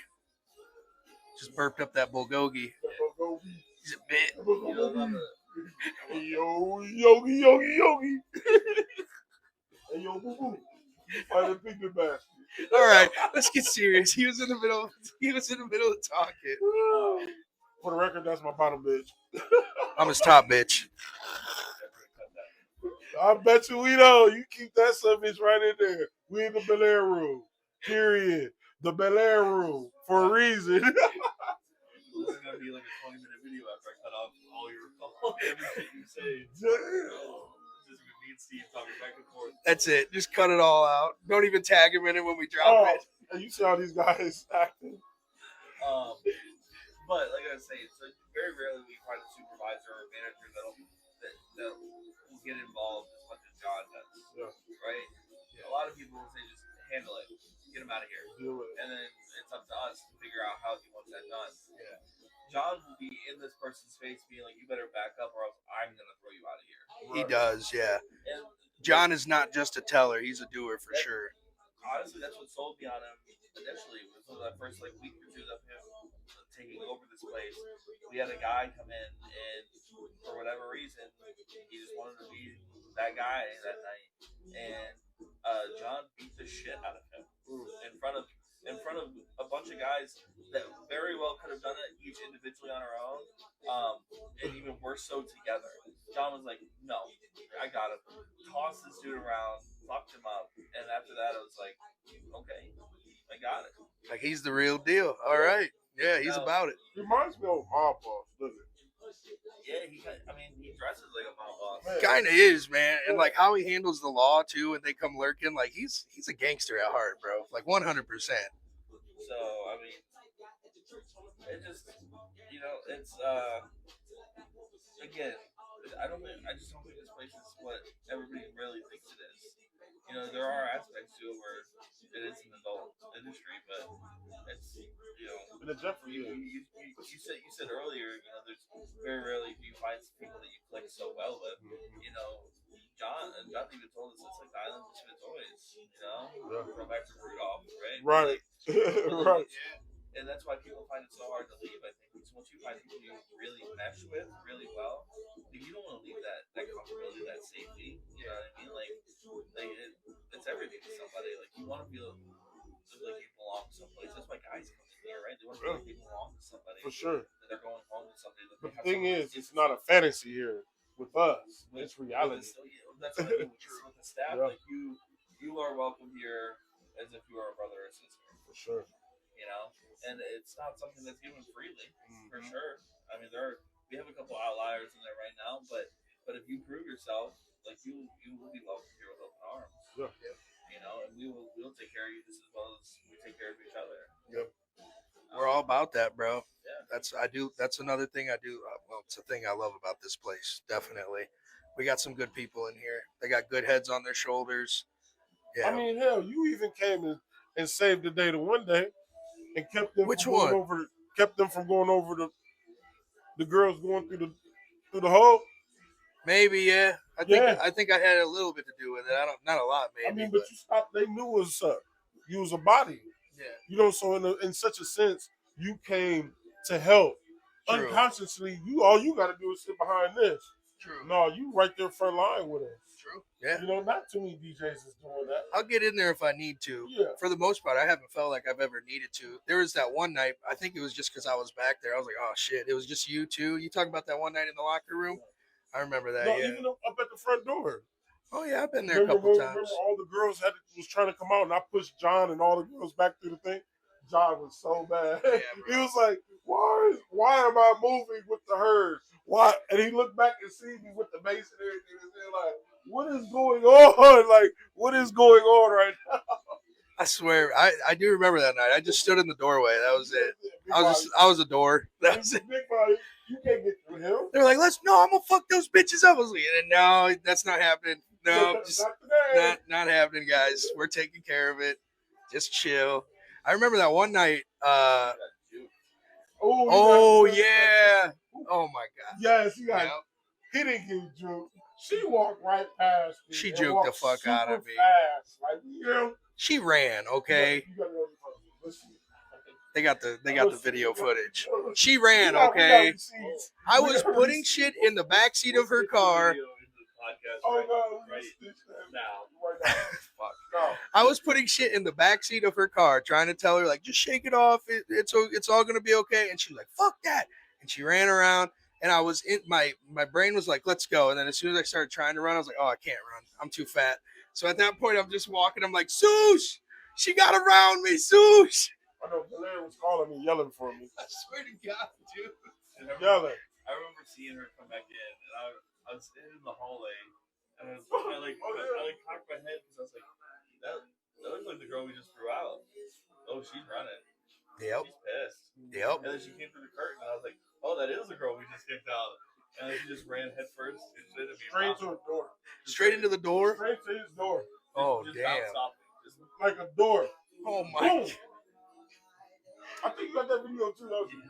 Speaker 2: Just burped up that bulgogi. He's a bit.
Speaker 1: you know,
Speaker 3: Yogi. Hey, yo, boo boo. You find a picnic basket.
Speaker 2: All right, let's get serious. He was in the middle of talking.
Speaker 3: For the record, that's my bottom bitch.
Speaker 2: I'm his top bitch.
Speaker 3: I bet you we know. You keep that son bitch right in there. We in the Bel Air room. Period. The Bel Air room. For a reason.
Speaker 1: this is gonna be like a 20-minute video after I cut off all everything you say.
Speaker 3: Damn.
Speaker 1: Just me and Steve talking back and forth.
Speaker 2: That's it. Just cut it all out. Don't even tag him in it when we drop it.
Speaker 3: And you see how these guys acting.
Speaker 1: But like I was saying, so very rarely we find a supervisor or a manager that will get involved as much as John does.
Speaker 3: Yeah.
Speaker 1: Right? Yeah. A lot of people will say just handle it, get him out of here,
Speaker 3: Deal with it.
Speaker 1: and then it's up to us to figure out how he wants that done.
Speaker 3: Yeah.
Speaker 1: John will be in this person's face, being like, "You better back up, or else I'm gonna throw you out of here."
Speaker 2: He does, yeah.
Speaker 1: And
Speaker 2: John is not just a teller; he's a doer for sure.
Speaker 1: honestly, that's what sold me on him initially. Was that first week or two of him taking over this place. We had a guy come in, and for whatever reason, he just wanted to be that guy that night. And John beat the shit out of him in front of a bunch of guys that very well could have done it each individually on our own, and even worse so together. John was like, "No, I got him." Tossed this dude around, fucked him up, and after that, I was like, "Okay, I got it."
Speaker 2: Like, he's the real deal. All right. Yeah, he's about it.
Speaker 3: Reminds me of Mob Boss, doesn't it?
Speaker 1: Yeah, I mean, he dresses like a mob boss.
Speaker 3: Man.
Speaker 2: Kind of is, man. And like how he handles the law too, and they come lurking, like he's a gangster at heart, bro. Like 100%.
Speaker 1: So I mean, it just it's again, I just don't think this place is what everybody really thinks it is. There are aspects to it where it is an adult industry, but it's
Speaker 3: And the Jeffrey
Speaker 1: you said earlier, there's very rarely do you find people that you click so well with. John even told us it's like the island of misfit toys. Throw back to Rudolph, right?
Speaker 3: Right. Right.
Speaker 1: And that's why people find it so hard to leave. I think because once you find people you really mesh with really well, you don't want to leave that comfortability, that safety. You know what I mean? It's everything to somebody. Like you want to feel like you belong someplace. That's why guys come in here, right? They want to feel like they belong to somebody.
Speaker 3: For sure.
Speaker 1: That they're going home with somebody. That
Speaker 3: But the thing is, it's not a fantasy here with us. It's reality.
Speaker 1: That's what I mean with the staff. Yeah. Like you are welcome here as if you are a brother or sister.
Speaker 3: For sure.
Speaker 1: And it's not something that's given freely, for sure. I mean, we have a couple outliers in there right now, but if you prove yourself, like you will be welcome here with open arms.
Speaker 3: Yeah.
Speaker 1: And we'll take care of you just as well as we take care of each other.
Speaker 3: Yep.
Speaker 2: We're all about that, bro.
Speaker 1: Yeah.
Speaker 2: That's another thing I do. Well, it's a thing I love about this place. Definitely, we got some good people in here. They got good heads on their shoulders. Yeah.
Speaker 3: I mean, hell, you even came and saved the day to one day. And kept them from going over the girls going through the hole.
Speaker 2: Maybe, yeah. I think I had a little bit to do with it. Not a lot, maybe.
Speaker 3: I mean, but you stopped. They knew it was you was a body.
Speaker 2: Yeah.
Speaker 3: So in such a sense, you came to help. True. Unconsciously, all you got to do is sit behind this.
Speaker 2: True.
Speaker 3: No, you right there front line with us.
Speaker 2: True. Yeah.
Speaker 3: Not too many DJs is doing that.
Speaker 2: I'll get in there if I need to.
Speaker 3: Yeah.
Speaker 2: For the most part, I haven't felt like I've ever needed to. There was that one night, I think it was just because I was back there. I was like, oh, shit. It was just you two. You talking about that one night in the locker room? I remember that, yeah.
Speaker 3: Even up at the front door.
Speaker 2: Oh, yeah, I've been there a couple times.
Speaker 3: Remember all the girls was trying to come out, and I pushed John and all the girls back through the thing? John was so bad. Yeah, he was like, why am I moving with the herd? Why? And he looked back and see me with the bass and everything and said, like, what is going on? Like, what is going on right now?
Speaker 2: I swear, I do remember that night. I just stood in the doorway. That was it. I was a door. That was it.
Speaker 3: Big body, you can't get through him.
Speaker 2: They were like, I'm gonna fuck those bitches up. I was like, no, that's not happening. No, just not happening, guys. We're taking care of it. Just chill. I remember that one night. Oh yeah. Oh my god.
Speaker 3: Yes, he didn't get juked. She walked right past me.
Speaker 2: She juked the fuck out of me.
Speaker 3: Fast. Like,
Speaker 2: she ran. Okay. They got the video footage. She ran. Okay. I was putting shit in the backseat of her car. I was putting shit in the backseat of her car, trying to tell her, like, just shake it off. It's all gonna be okay. And she was like, fuck that. And she ran around, and I was in my brain was like, let's go. And then as soon as I started trying to run, I was like, oh, I can't run. I'm too fat. So at that point, I'm just walking. I'm like, Sush, she got around me, Sush.
Speaker 3: I know Blair was calling me, yelling for me.
Speaker 2: I swear to God, dude.
Speaker 3: Yelling.
Speaker 1: I remember seeing her come back in, and I was standing in the hallway, and I cocked my head because I was like, that looks like the girl we just threw out. Oh, she's running.
Speaker 2: Yep.
Speaker 1: She's pissed.
Speaker 2: Yep.
Speaker 1: And then she came through the curtain, and I was like, oh, that is the girl we just kicked out. And then she just ran head first.
Speaker 3: Straight to a door.
Speaker 2: Straight into the door?
Speaker 3: Straight to his door.
Speaker 2: Oh, damn.
Speaker 3: Like a door.
Speaker 2: Oh, my God.
Speaker 3: I think you got that video, too, don't you?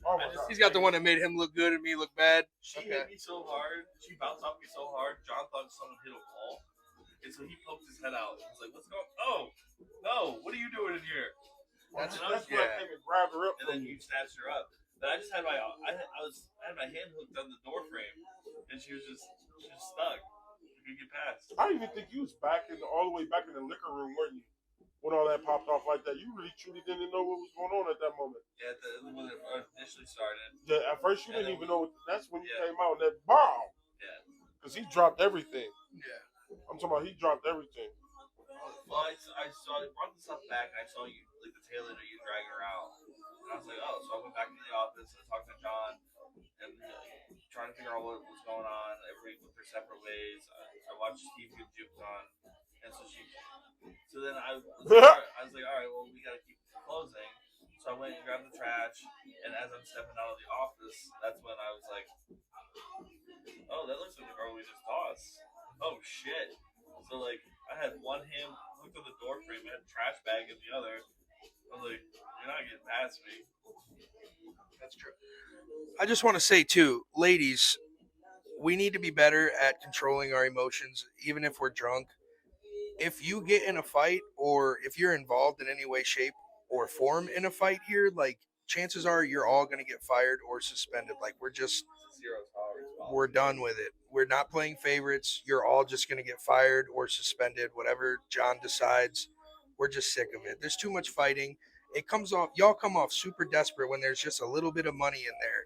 Speaker 3: Oh, my God.
Speaker 2: He's got the one that made him look good and me look bad.
Speaker 1: She hit me so hard. She bounced off me so hard. John thought someone hit a wall. And so he poked his head out. He was like, what's going on? Oh, no. What are you doing in here?
Speaker 3: That's when I came and grabbed her up.
Speaker 1: And then you snatched her up. But I just had I had my hand hooked on the door frame. And she was just stuck. She couldn't get past.
Speaker 3: I didn't even think you was all the way back in the liquor room, weren't you? When all that popped off like that, you really truly didn't know what was going on at that moment.
Speaker 1: Yeah, when it initially started.
Speaker 3: Yeah, at first you didn't even know. That's when you came out and that bomb.
Speaker 1: Yeah.
Speaker 3: Because he dropped everything.
Speaker 2: Yeah.
Speaker 3: I'm talking about he dropped everything.
Speaker 1: Well, I brought the stuff back. And I saw you, like the tail end of you dragging her out. And I was like, oh, so I went back into the office and talked to John and trying to figure out what was going on. Everybody went their separate ways. I watched Steve get juked on, and so then I was like, all right, well, we gotta keep closing. So I went and grabbed the trash, and as I'm stepping out of the office, that's when I was like, oh, that looks like the girl we just tossed. Oh shit! So like, I had one hand hooked on the door frame, I had a trash bag in the other. I was like, you're not getting past me.
Speaker 2: That's true. I just want to say too, ladies, we need to be better at controlling our emotions, even if we're drunk. If you get in a fight or if you're involved in any way, shape, or form in a fight here, like chances are you're all going to get fired or suspended. Like
Speaker 1: Zero tolerance.
Speaker 2: we're done with it. We're not playing favorites. You're all just going to get fired or suspended, whatever John decides. We're just sick of it. There's too much fighting. It comes off, y'all come off super desperate when there's just a little bit of money in there.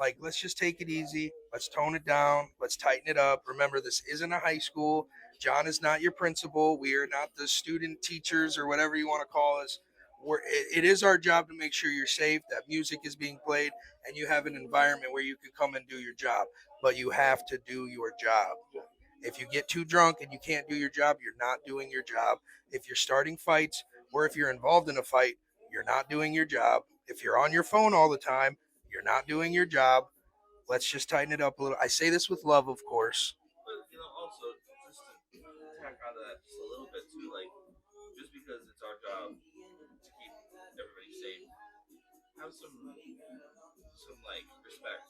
Speaker 2: Like, let's just take it easy. Let's tone it down. Let's tighten it up. Remember, this isn't a high school. John is not your principal. We are not the student teachers or whatever you want to call us. It is our job to make sure you're safe, that music is being played, and you have an environment where you can come and do your job. But you have to do your job. If you get too drunk and you can't do your job, you're not doing your job. If you're starting fights or if you're involved in a fight, you're not doing your job. If you're on your phone all the time, you're not doing your job. Let's just tighten it up a little. I say this with love, of course.
Speaker 1: But also just to tack on to that just a little bit too, like just because it's our job to keep everybody safe, have some like respect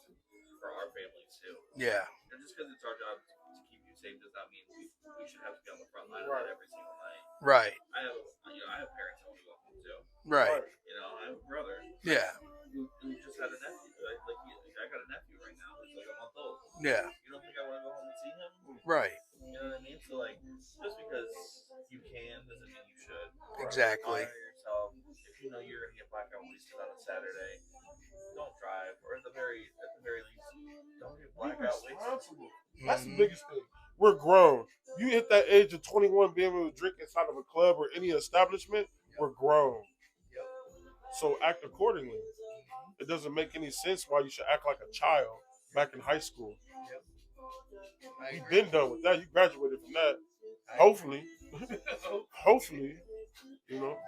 Speaker 1: for our families too.
Speaker 2: Yeah.
Speaker 1: And just because it's our job to keep you safe does not mean we should have to be on the front line of
Speaker 3: Right.
Speaker 1: it every single night.
Speaker 2: Right.
Speaker 1: I have parents I want to go home to.
Speaker 2: Right.
Speaker 1: I have a brother
Speaker 2: Yeah.
Speaker 1: who just had a nephew. I got a nephew right now who's like a month old.
Speaker 2: Yeah.
Speaker 1: You don't think I want to go home and see him?
Speaker 2: Right.
Speaker 1: You know what I mean? So like, just because you can doesn't mean you should.
Speaker 2: Exactly.
Speaker 1: Honor yourself. If you know you're gonna get blackout wasted on a Saturday, don't drive, or at the very least, don't get
Speaker 3: Be
Speaker 1: blackout wasted.
Speaker 3: responsible. That's the biggest thing. We're grown. You hit that age of 21 being able to drink inside of a club or any establishment, we're grown. So act accordingly. It doesn't make any sense why you should act like a child back in high school. You've been done with that. You graduated from that. Hopefully. Hopefully. You know.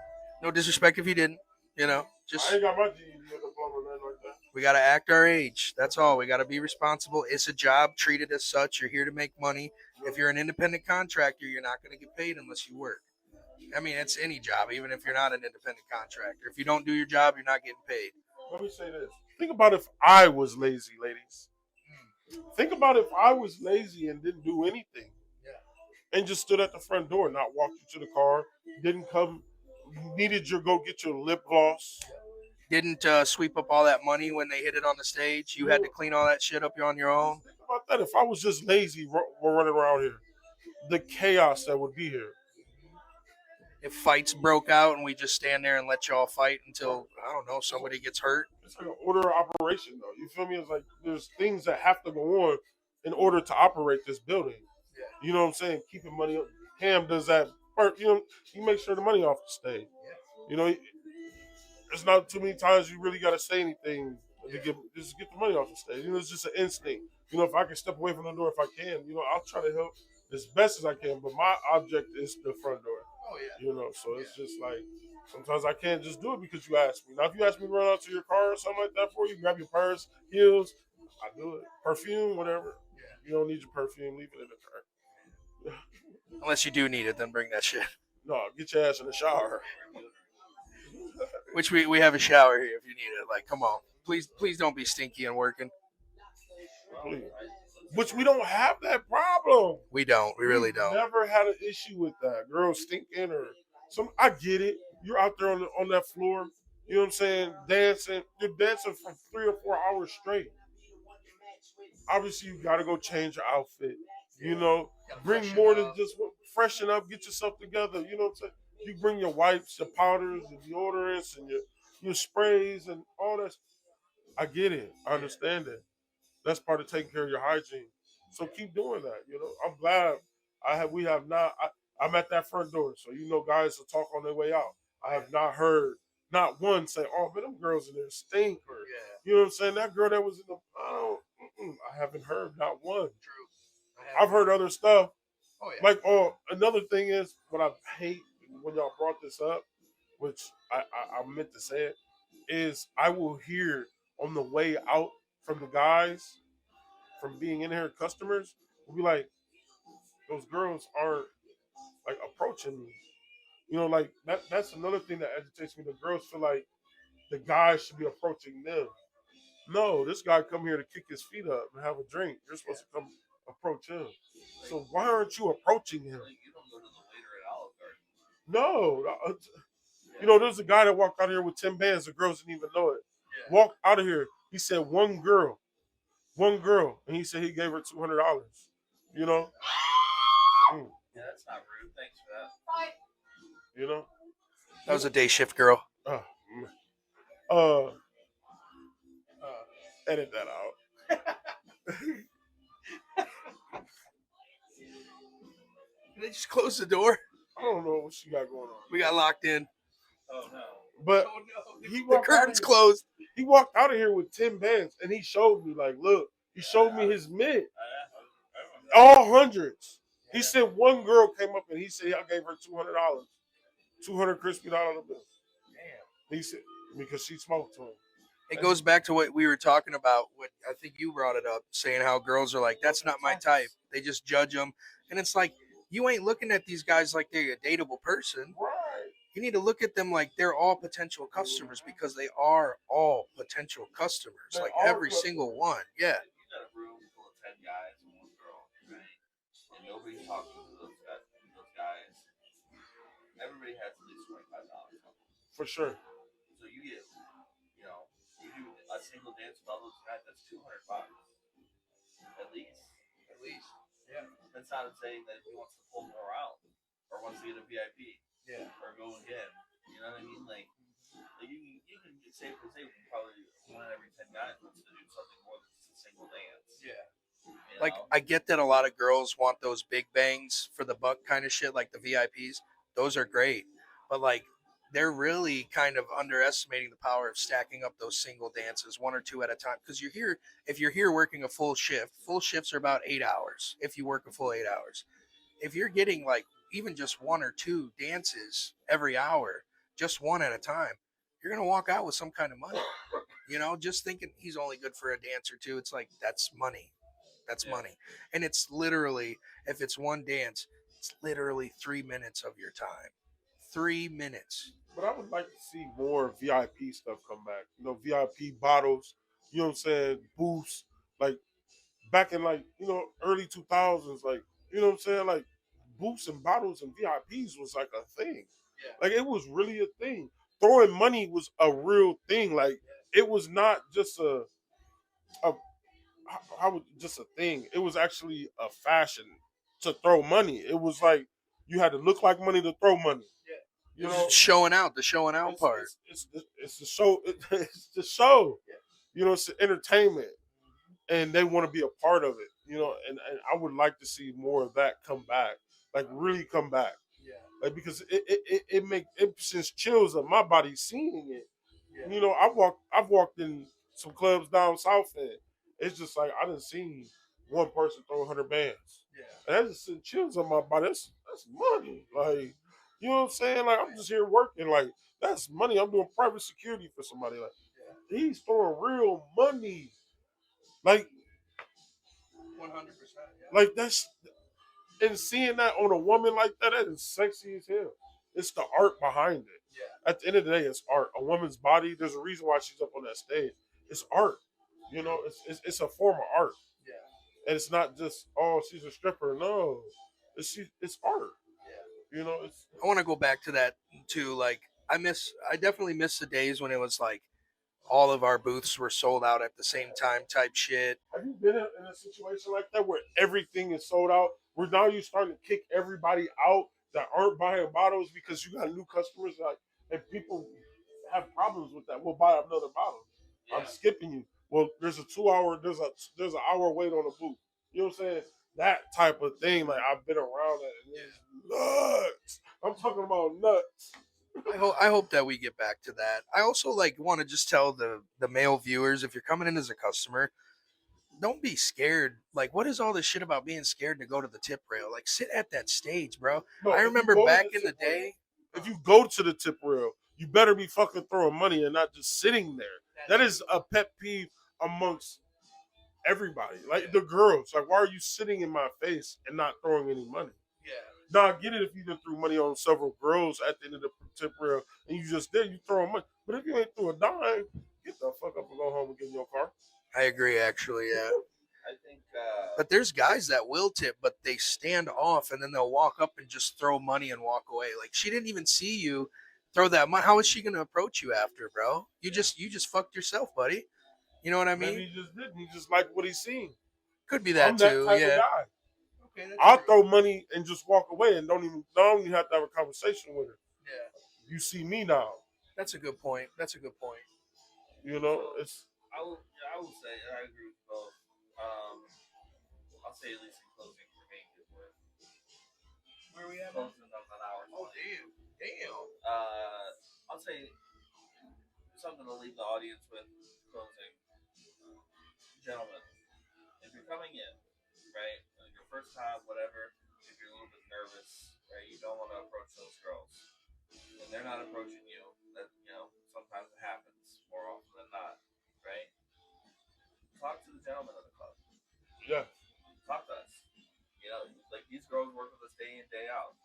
Speaker 2: No disrespect if you didn't.
Speaker 3: I
Speaker 2: Just
Speaker 3: ain't got my GED or diploma or nothing like that.
Speaker 2: we got to act our age. That's all. We got to be responsible. It's a job. Treat it as such. You're here to make money. If you're an independent contractor, you're not going to get paid unless you work. I mean, it's any job, even if you're not an independent contractor. If you don't do your job, you're not getting paid.
Speaker 3: Let me say this. Think about if I was lazy, ladies. Think about if I was lazy and didn't do anything. And just stood at the front door, not walked you to the car, didn't come, needed you to go get your lip gloss.
Speaker 2: Didn't sweep up all that money when they hit it on the stage. You had to clean all that shit up on your own.
Speaker 3: Think about that. If I was just lazy, we're running around here. The chaos that would be here.
Speaker 2: If fights broke out and we just stand there and let y'all fight until, I don't know, somebody gets hurt.
Speaker 3: It's like an order of operation, though. You feel me? It's like there's things that have to go on in order to operate this building. You know what I'm saying? Keeping money up. Cam does that. You make sure the money off the stage. It's not too many times you really got to say anything to just get the money off the stage. It's just an instinct. If I can step away from the door, if I can, I'll try to help as best as I can. But my object is the front door.
Speaker 2: Oh, yeah.
Speaker 3: So it's just like sometimes I can't just do it because you ask me. Now, if you ask me to run out to your car or something like that for you, grab your purse, heels, I do it. Perfume, whatever. You don't need your perfume, leave it in the car.
Speaker 2: Unless you do need it, then bring that shit.
Speaker 3: No, get your ass in the shower.
Speaker 2: Which we have a shower here if you need it. Like, come on. Please don't be stinky and working.
Speaker 3: Please. Which we don't have that problem.
Speaker 2: We don't. We really don't.
Speaker 3: Never had an issue with that. Girls stinking or some. I get it. You're out there on that floor. You know what I'm saying? Dancing. You're dancing for 3 or 4 hours straight. Obviously, you got to go change your outfit. Bring more than just freshen up. Get yourself together. You know what I'm saying? You bring your wipes, your powders, your deodorants, and your sprays and all that. I get it. I understand it. That's part of taking care of your hygiene. So keep doing that. I'm glad we have not. I'm at that front door, so guys will talk on their way out. I have not heard not one say, "Oh, man, them girls in there stink," or you know what I'm saying. That girl that was in the, I I haven't heard not one.
Speaker 2: True.
Speaker 3: I've heard other stuff.
Speaker 2: Oh yeah.
Speaker 3: Like, oh, another thing is what I hate when y'all brought this up, which I meant to say it, is I will hear on the way out from the guys from being in here, customers will be like, those girls aren't like approaching me. You know, like that's another thing that agitates me. The girls feel like the guys should be approaching them. No, this guy come here to kick his feet up and have a drink. You're supposed to come approach him. So why aren't you approaching him?
Speaker 1: Like, you don't go to the waiter at Olive Garden.
Speaker 3: No, you know, there's a guy that walked out here with 10 bands. The girls didn't even know it. Walked out of here. He said one girl, and he said he gave her $200. You know,
Speaker 1: Yeah, that's not rude. Thanks for that.
Speaker 3: you know.
Speaker 2: That was a day shift girl.
Speaker 3: Uh, uh, edit that out.
Speaker 2: Did they just close the door?
Speaker 3: I don't know what she got going on.
Speaker 2: We got locked in.
Speaker 1: Oh no.
Speaker 3: But he
Speaker 2: The
Speaker 3: walked out
Speaker 2: curtain's
Speaker 3: of here-
Speaker 2: closed.
Speaker 3: He walked out of here with 10 bands, and he showed me like, look, he showed me his mid, all hundreds. He said one girl came up and he said I gave her $200, 200 crispy dollar bills. Damn. He said because she smoked to him.
Speaker 2: It goes back to what we were talking about. What I think you brought it up, saying how girls are like, "That's not my type." They just judge them, and it's like you ain't looking at these guys like they're a dateable person.
Speaker 3: Right.
Speaker 2: You need to look at them like they're all potential customers because they are all potential customers,
Speaker 3: They
Speaker 2: like
Speaker 3: are
Speaker 2: every
Speaker 3: customers.
Speaker 2: single one. Yeah.
Speaker 1: You got a room full of 10 guys and one girl, right? And nobody's talking to those guys. Everybody has at least $25.
Speaker 3: For sure.
Speaker 1: So you get, you do a single dance with all those guys. That's $200 at least.
Speaker 2: At least.
Speaker 1: Yeah. That's not saying that he wants to pull more out or wants to get a VIP.
Speaker 2: Yeah.
Speaker 1: Or go again. You know what I mean? Like you can get safe to say probably one every 10 guys wants to do something more than just a single dance.
Speaker 2: Yeah.
Speaker 1: You
Speaker 2: Like
Speaker 1: know?
Speaker 2: I get that a lot of girls want those big bangs for the buck kind of shit, like the VIPs. Those are great, but like they're really kind of underestimating the power of stacking up those single dances, one or two at a time. Because if you're here working a full shift, full shifts are about 8 hours. If you work a full 8 hours, if you're getting like even just one or two dances every hour, just one at a time, you're gonna walk out with some kind of money. Just thinking he's only good for a dance or two. It's like that's money. That's money. And it's literally, if it's one dance, it's literally 3 minutes of your time. 3 minutes.
Speaker 3: But I would like to see more VIP stuff come back. You know, VIP bottles, you know what I'm saying, booths. Like back in early 2000s, like, you know what I'm saying? Like booths and bottles and VIPs was like a thing.
Speaker 2: Yeah.
Speaker 3: Like it was really a thing. Throwing money was a real thing. Like it was not just a how was just a thing. It was actually a fashion to throw money. It was like you had to look like money to throw money. You know,
Speaker 2: Showing out, the showing out part.
Speaker 3: It's the show. It's the show. You know, it's the entertainment, and they want to be a part of it. You know, and I would like to see more of that come back, like really come back.
Speaker 2: Yeah.
Speaker 3: Like because it sends chills up my body seeing it.
Speaker 2: Yeah.
Speaker 3: You know, I've walked in some clubs down south and it's just like I didn't see one person throw 100 bands.
Speaker 2: Yeah.
Speaker 3: And that just sent chills on my body. That's money. Like, you know what I'm saying? Like I'm just here working. Like that's money. I'm doing private security for somebody. Like he's throwing real money. Like
Speaker 2: 100%. Yeah.
Speaker 3: like that's and seeing that on a woman like that is sexy as hell. It's the art behind it.
Speaker 2: Yeah.
Speaker 3: At the end of the day, it's art. A woman's body. There's a reason why she's up on that stage. It's art. You know, it's a form of art.
Speaker 2: Yeah.
Speaker 3: And it's not just she's a stripper. No, it's art.
Speaker 2: Yeah.
Speaker 3: You know, it's
Speaker 2: I want to go back to that too. Like I definitely miss the days when it was like all of our booths were sold out at the same time type shit.
Speaker 3: Have you been in a situation like that where everything is sold out? Where now you're starting to kick everybody out that aren't buying bottles because you got new customers, like, and people have problems with that. We'll buy another bottle.
Speaker 1: Yeah.
Speaker 3: I'm skipping you. Well, there's a 2 hour, there's an hour wait on a booth. You know what I'm saying? That type of thing. Like I've been around that. And it's nuts. I'm talking about nuts.
Speaker 2: I hope that we get back to that. I also want to just tell the male viewers, if you're coming in as a customer, don't be scared. Like, what is all this shit about being scared to go to the tip rail? Like, sit at that stage, bro.
Speaker 3: No,
Speaker 2: I
Speaker 3: if you
Speaker 2: remember
Speaker 3: go to
Speaker 2: back
Speaker 3: the
Speaker 2: in the
Speaker 3: tip rail,
Speaker 2: day.
Speaker 3: if you go to the tip rail, you better be fucking throwing money and not just sitting there. That is a pet peeve amongst everybody. Like the girls, like why are you sitting in my face and not throwing any money?
Speaker 2: Yeah.
Speaker 3: Now I get it if you just threw money on several girls at the end of the tip rail and you just there, you throwing money. But if you ain't threw a dime, get the fuck up and go home and get in your car.
Speaker 2: I agree, actually, yeah.
Speaker 1: I think
Speaker 2: But there's guys that will tip, but they stand off and then they'll walk up and just throw money and walk away. Like she didn't even see you throw that money. How is she gonna approach you after, bro? You just fucked yourself, buddy. You know what I
Speaker 3: Maybe
Speaker 2: mean?
Speaker 3: he just didn't. He just liked what he's seen.
Speaker 2: Could be
Speaker 3: I'm
Speaker 2: that
Speaker 3: that
Speaker 2: too.
Speaker 3: type of
Speaker 2: Yeah.
Speaker 3: guy.
Speaker 2: Okay, that's
Speaker 3: I'll
Speaker 2: true.
Speaker 3: throw money and just walk away and don't even have to have a conversation with her.
Speaker 2: Yeah,
Speaker 3: You see me now.
Speaker 2: that's a good point. That's a good point.
Speaker 3: You know, it's
Speaker 1: I will say I agree with both. Um, I'll say at least in closing for me because we're
Speaker 2: Where are we at?
Speaker 1: closing on an hour.
Speaker 2: Oh
Speaker 1: 20.
Speaker 2: damn.
Speaker 1: I'll say something to leave the audience with closing. Gentlemen, if you're coming in, right, like your first time, whatever, if you're a little bit nervous, right, you don't want to approach those girls. And they're not approaching you, that, sometimes it happens more often than not, right? Talk to the gentleman of the club.
Speaker 3: yeah.
Speaker 1: Talk to us. Like these girls work with us day in, day out.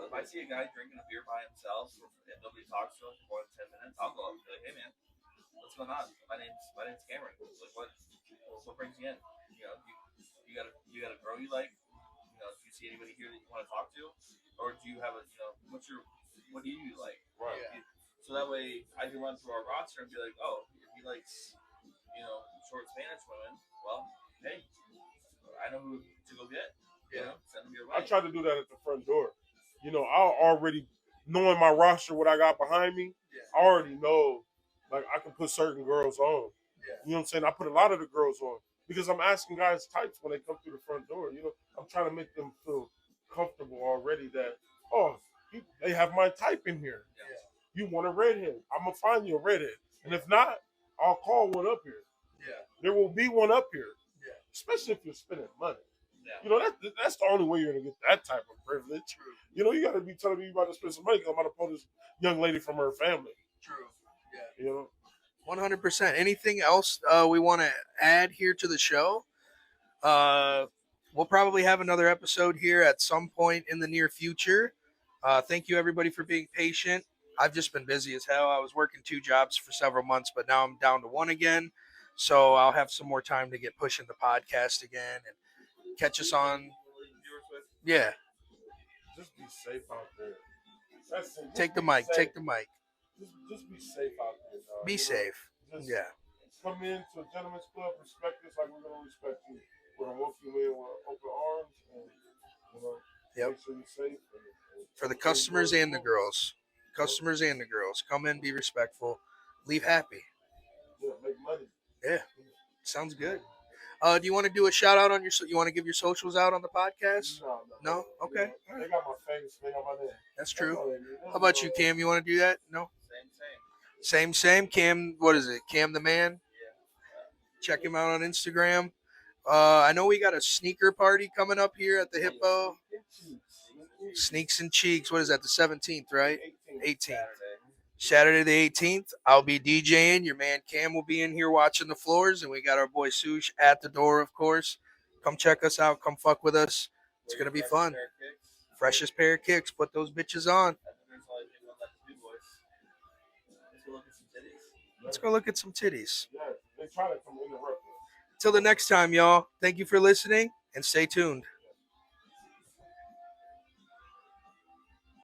Speaker 1: If I see a guy drinking a beer by himself and nobody talks to him for more than 10 minutes, I'll go up and be like, "Hey man, what's going on? My name's Cameron. Like what brings you in? You got a girl you like? Do you see anybody here that you want to talk to, or do you have what do you like?
Speaker 3: Right.
Speaker 2: Yeah.
Speaker 1: So that way I can run through our roster and be like, oh, if he likes short Spanish women, well, hey, I know who to go get. Send them your way.
Speaker 3: I try to do that at the front door. I'll already knowing my roster, what I got behind me.
Speaker 2: Yeah.
Speaker 3: I already know, like I can put certain girls on.
Speaker 2: Yeah.
Speaker 3: You know what I'm saying? I put a lot of the girls on because I'm asking guys types when they come through the front door. I'm trying to make them feel comfortable already. That they have my type in here.
Speaker 2: Yeah.
Speaker 3: You want a redhead? I'm gonna find you a redhead, and if not, I'll call one up here.
Speaker 2: Yeah.
Speaker 3: There will be one up here.
Speaker 2: Yeah.
Speaker 3: Especially if you're spending money.
Speaker 1: Yeah.
Speaker 3: That's the only way you're gonna get that type of privilege.
Speaker 2: True.
Speaker 3: You got to be telling me you about to spend some money because I'm about to pull this young lady from her family.
Speaker 2: True. Yeah. 100%. Anything else we want to add here to the show? We'll probably have another episode here at some point in the near future. Thank you, everybody, for being patient. I've just been busy as hell. I was working 2 jobs for several months, but now I'm down to 1 again. So I'll have some more time to get pushing the podcast again and catch us on. Yeah.
Speaker 3: Just be safe out there. That's it. Just
Speaker 2: Take the
Speaker 3: be
Speaker 2: mic.
Speaker 3: safe.
Speaker 2: Take the mic.
Speaker 3: Just be safe out there, dog.
Speaker 2: Be safe.
Speaker 3: Just
Speaker 2: Yeah.
Speaker 3: come into a gentleman's club, respect us like we're gonna respect you. We're gonna welcome you in with open arms and
Speaker 2: Yep.
Speaker 3: make sure you're safe. And
Speaker 2: For the customers and the girls. Customers and the girls. Come in, be respectful, leave happy.
Speaker 3: Yeah, make money.
Speaker 2: Yeah. Sounds good. Do you want to do a shout out on your? You want to give your socials out on the podcast? No? Okay.
Speaker 3: They got my face. They got my name.
Speaker 2: That's true.
Speaker 3: all they need.
Speaker 2: How about you, Cam? You want to do that? No.
Speaker 1: Same.
Speaker 2: Same. Cam. What is it? Cam the man.
Speaker 1: Yeah.
Speaker 2: Check him out on Instagram. I know we got a sneaker party coming up here at the Hippo. Sneaks and Cheeks. What is that? The 17th, right? 18th. Saturday the 18th. I'll be DJing. Your man Cam will be in here watching the floors, and we got our boy Sush at the door, of course. Come check us out. Come fuck with us. It's gonna be fun. Freshest pair of kicks. Put those bitches on. Let's go look at some titties.
Speaker 3: Yeah, they try to come interrupt us.
Speaker 2: Till the next time, y'all. Thank you for listening, and stay tuned.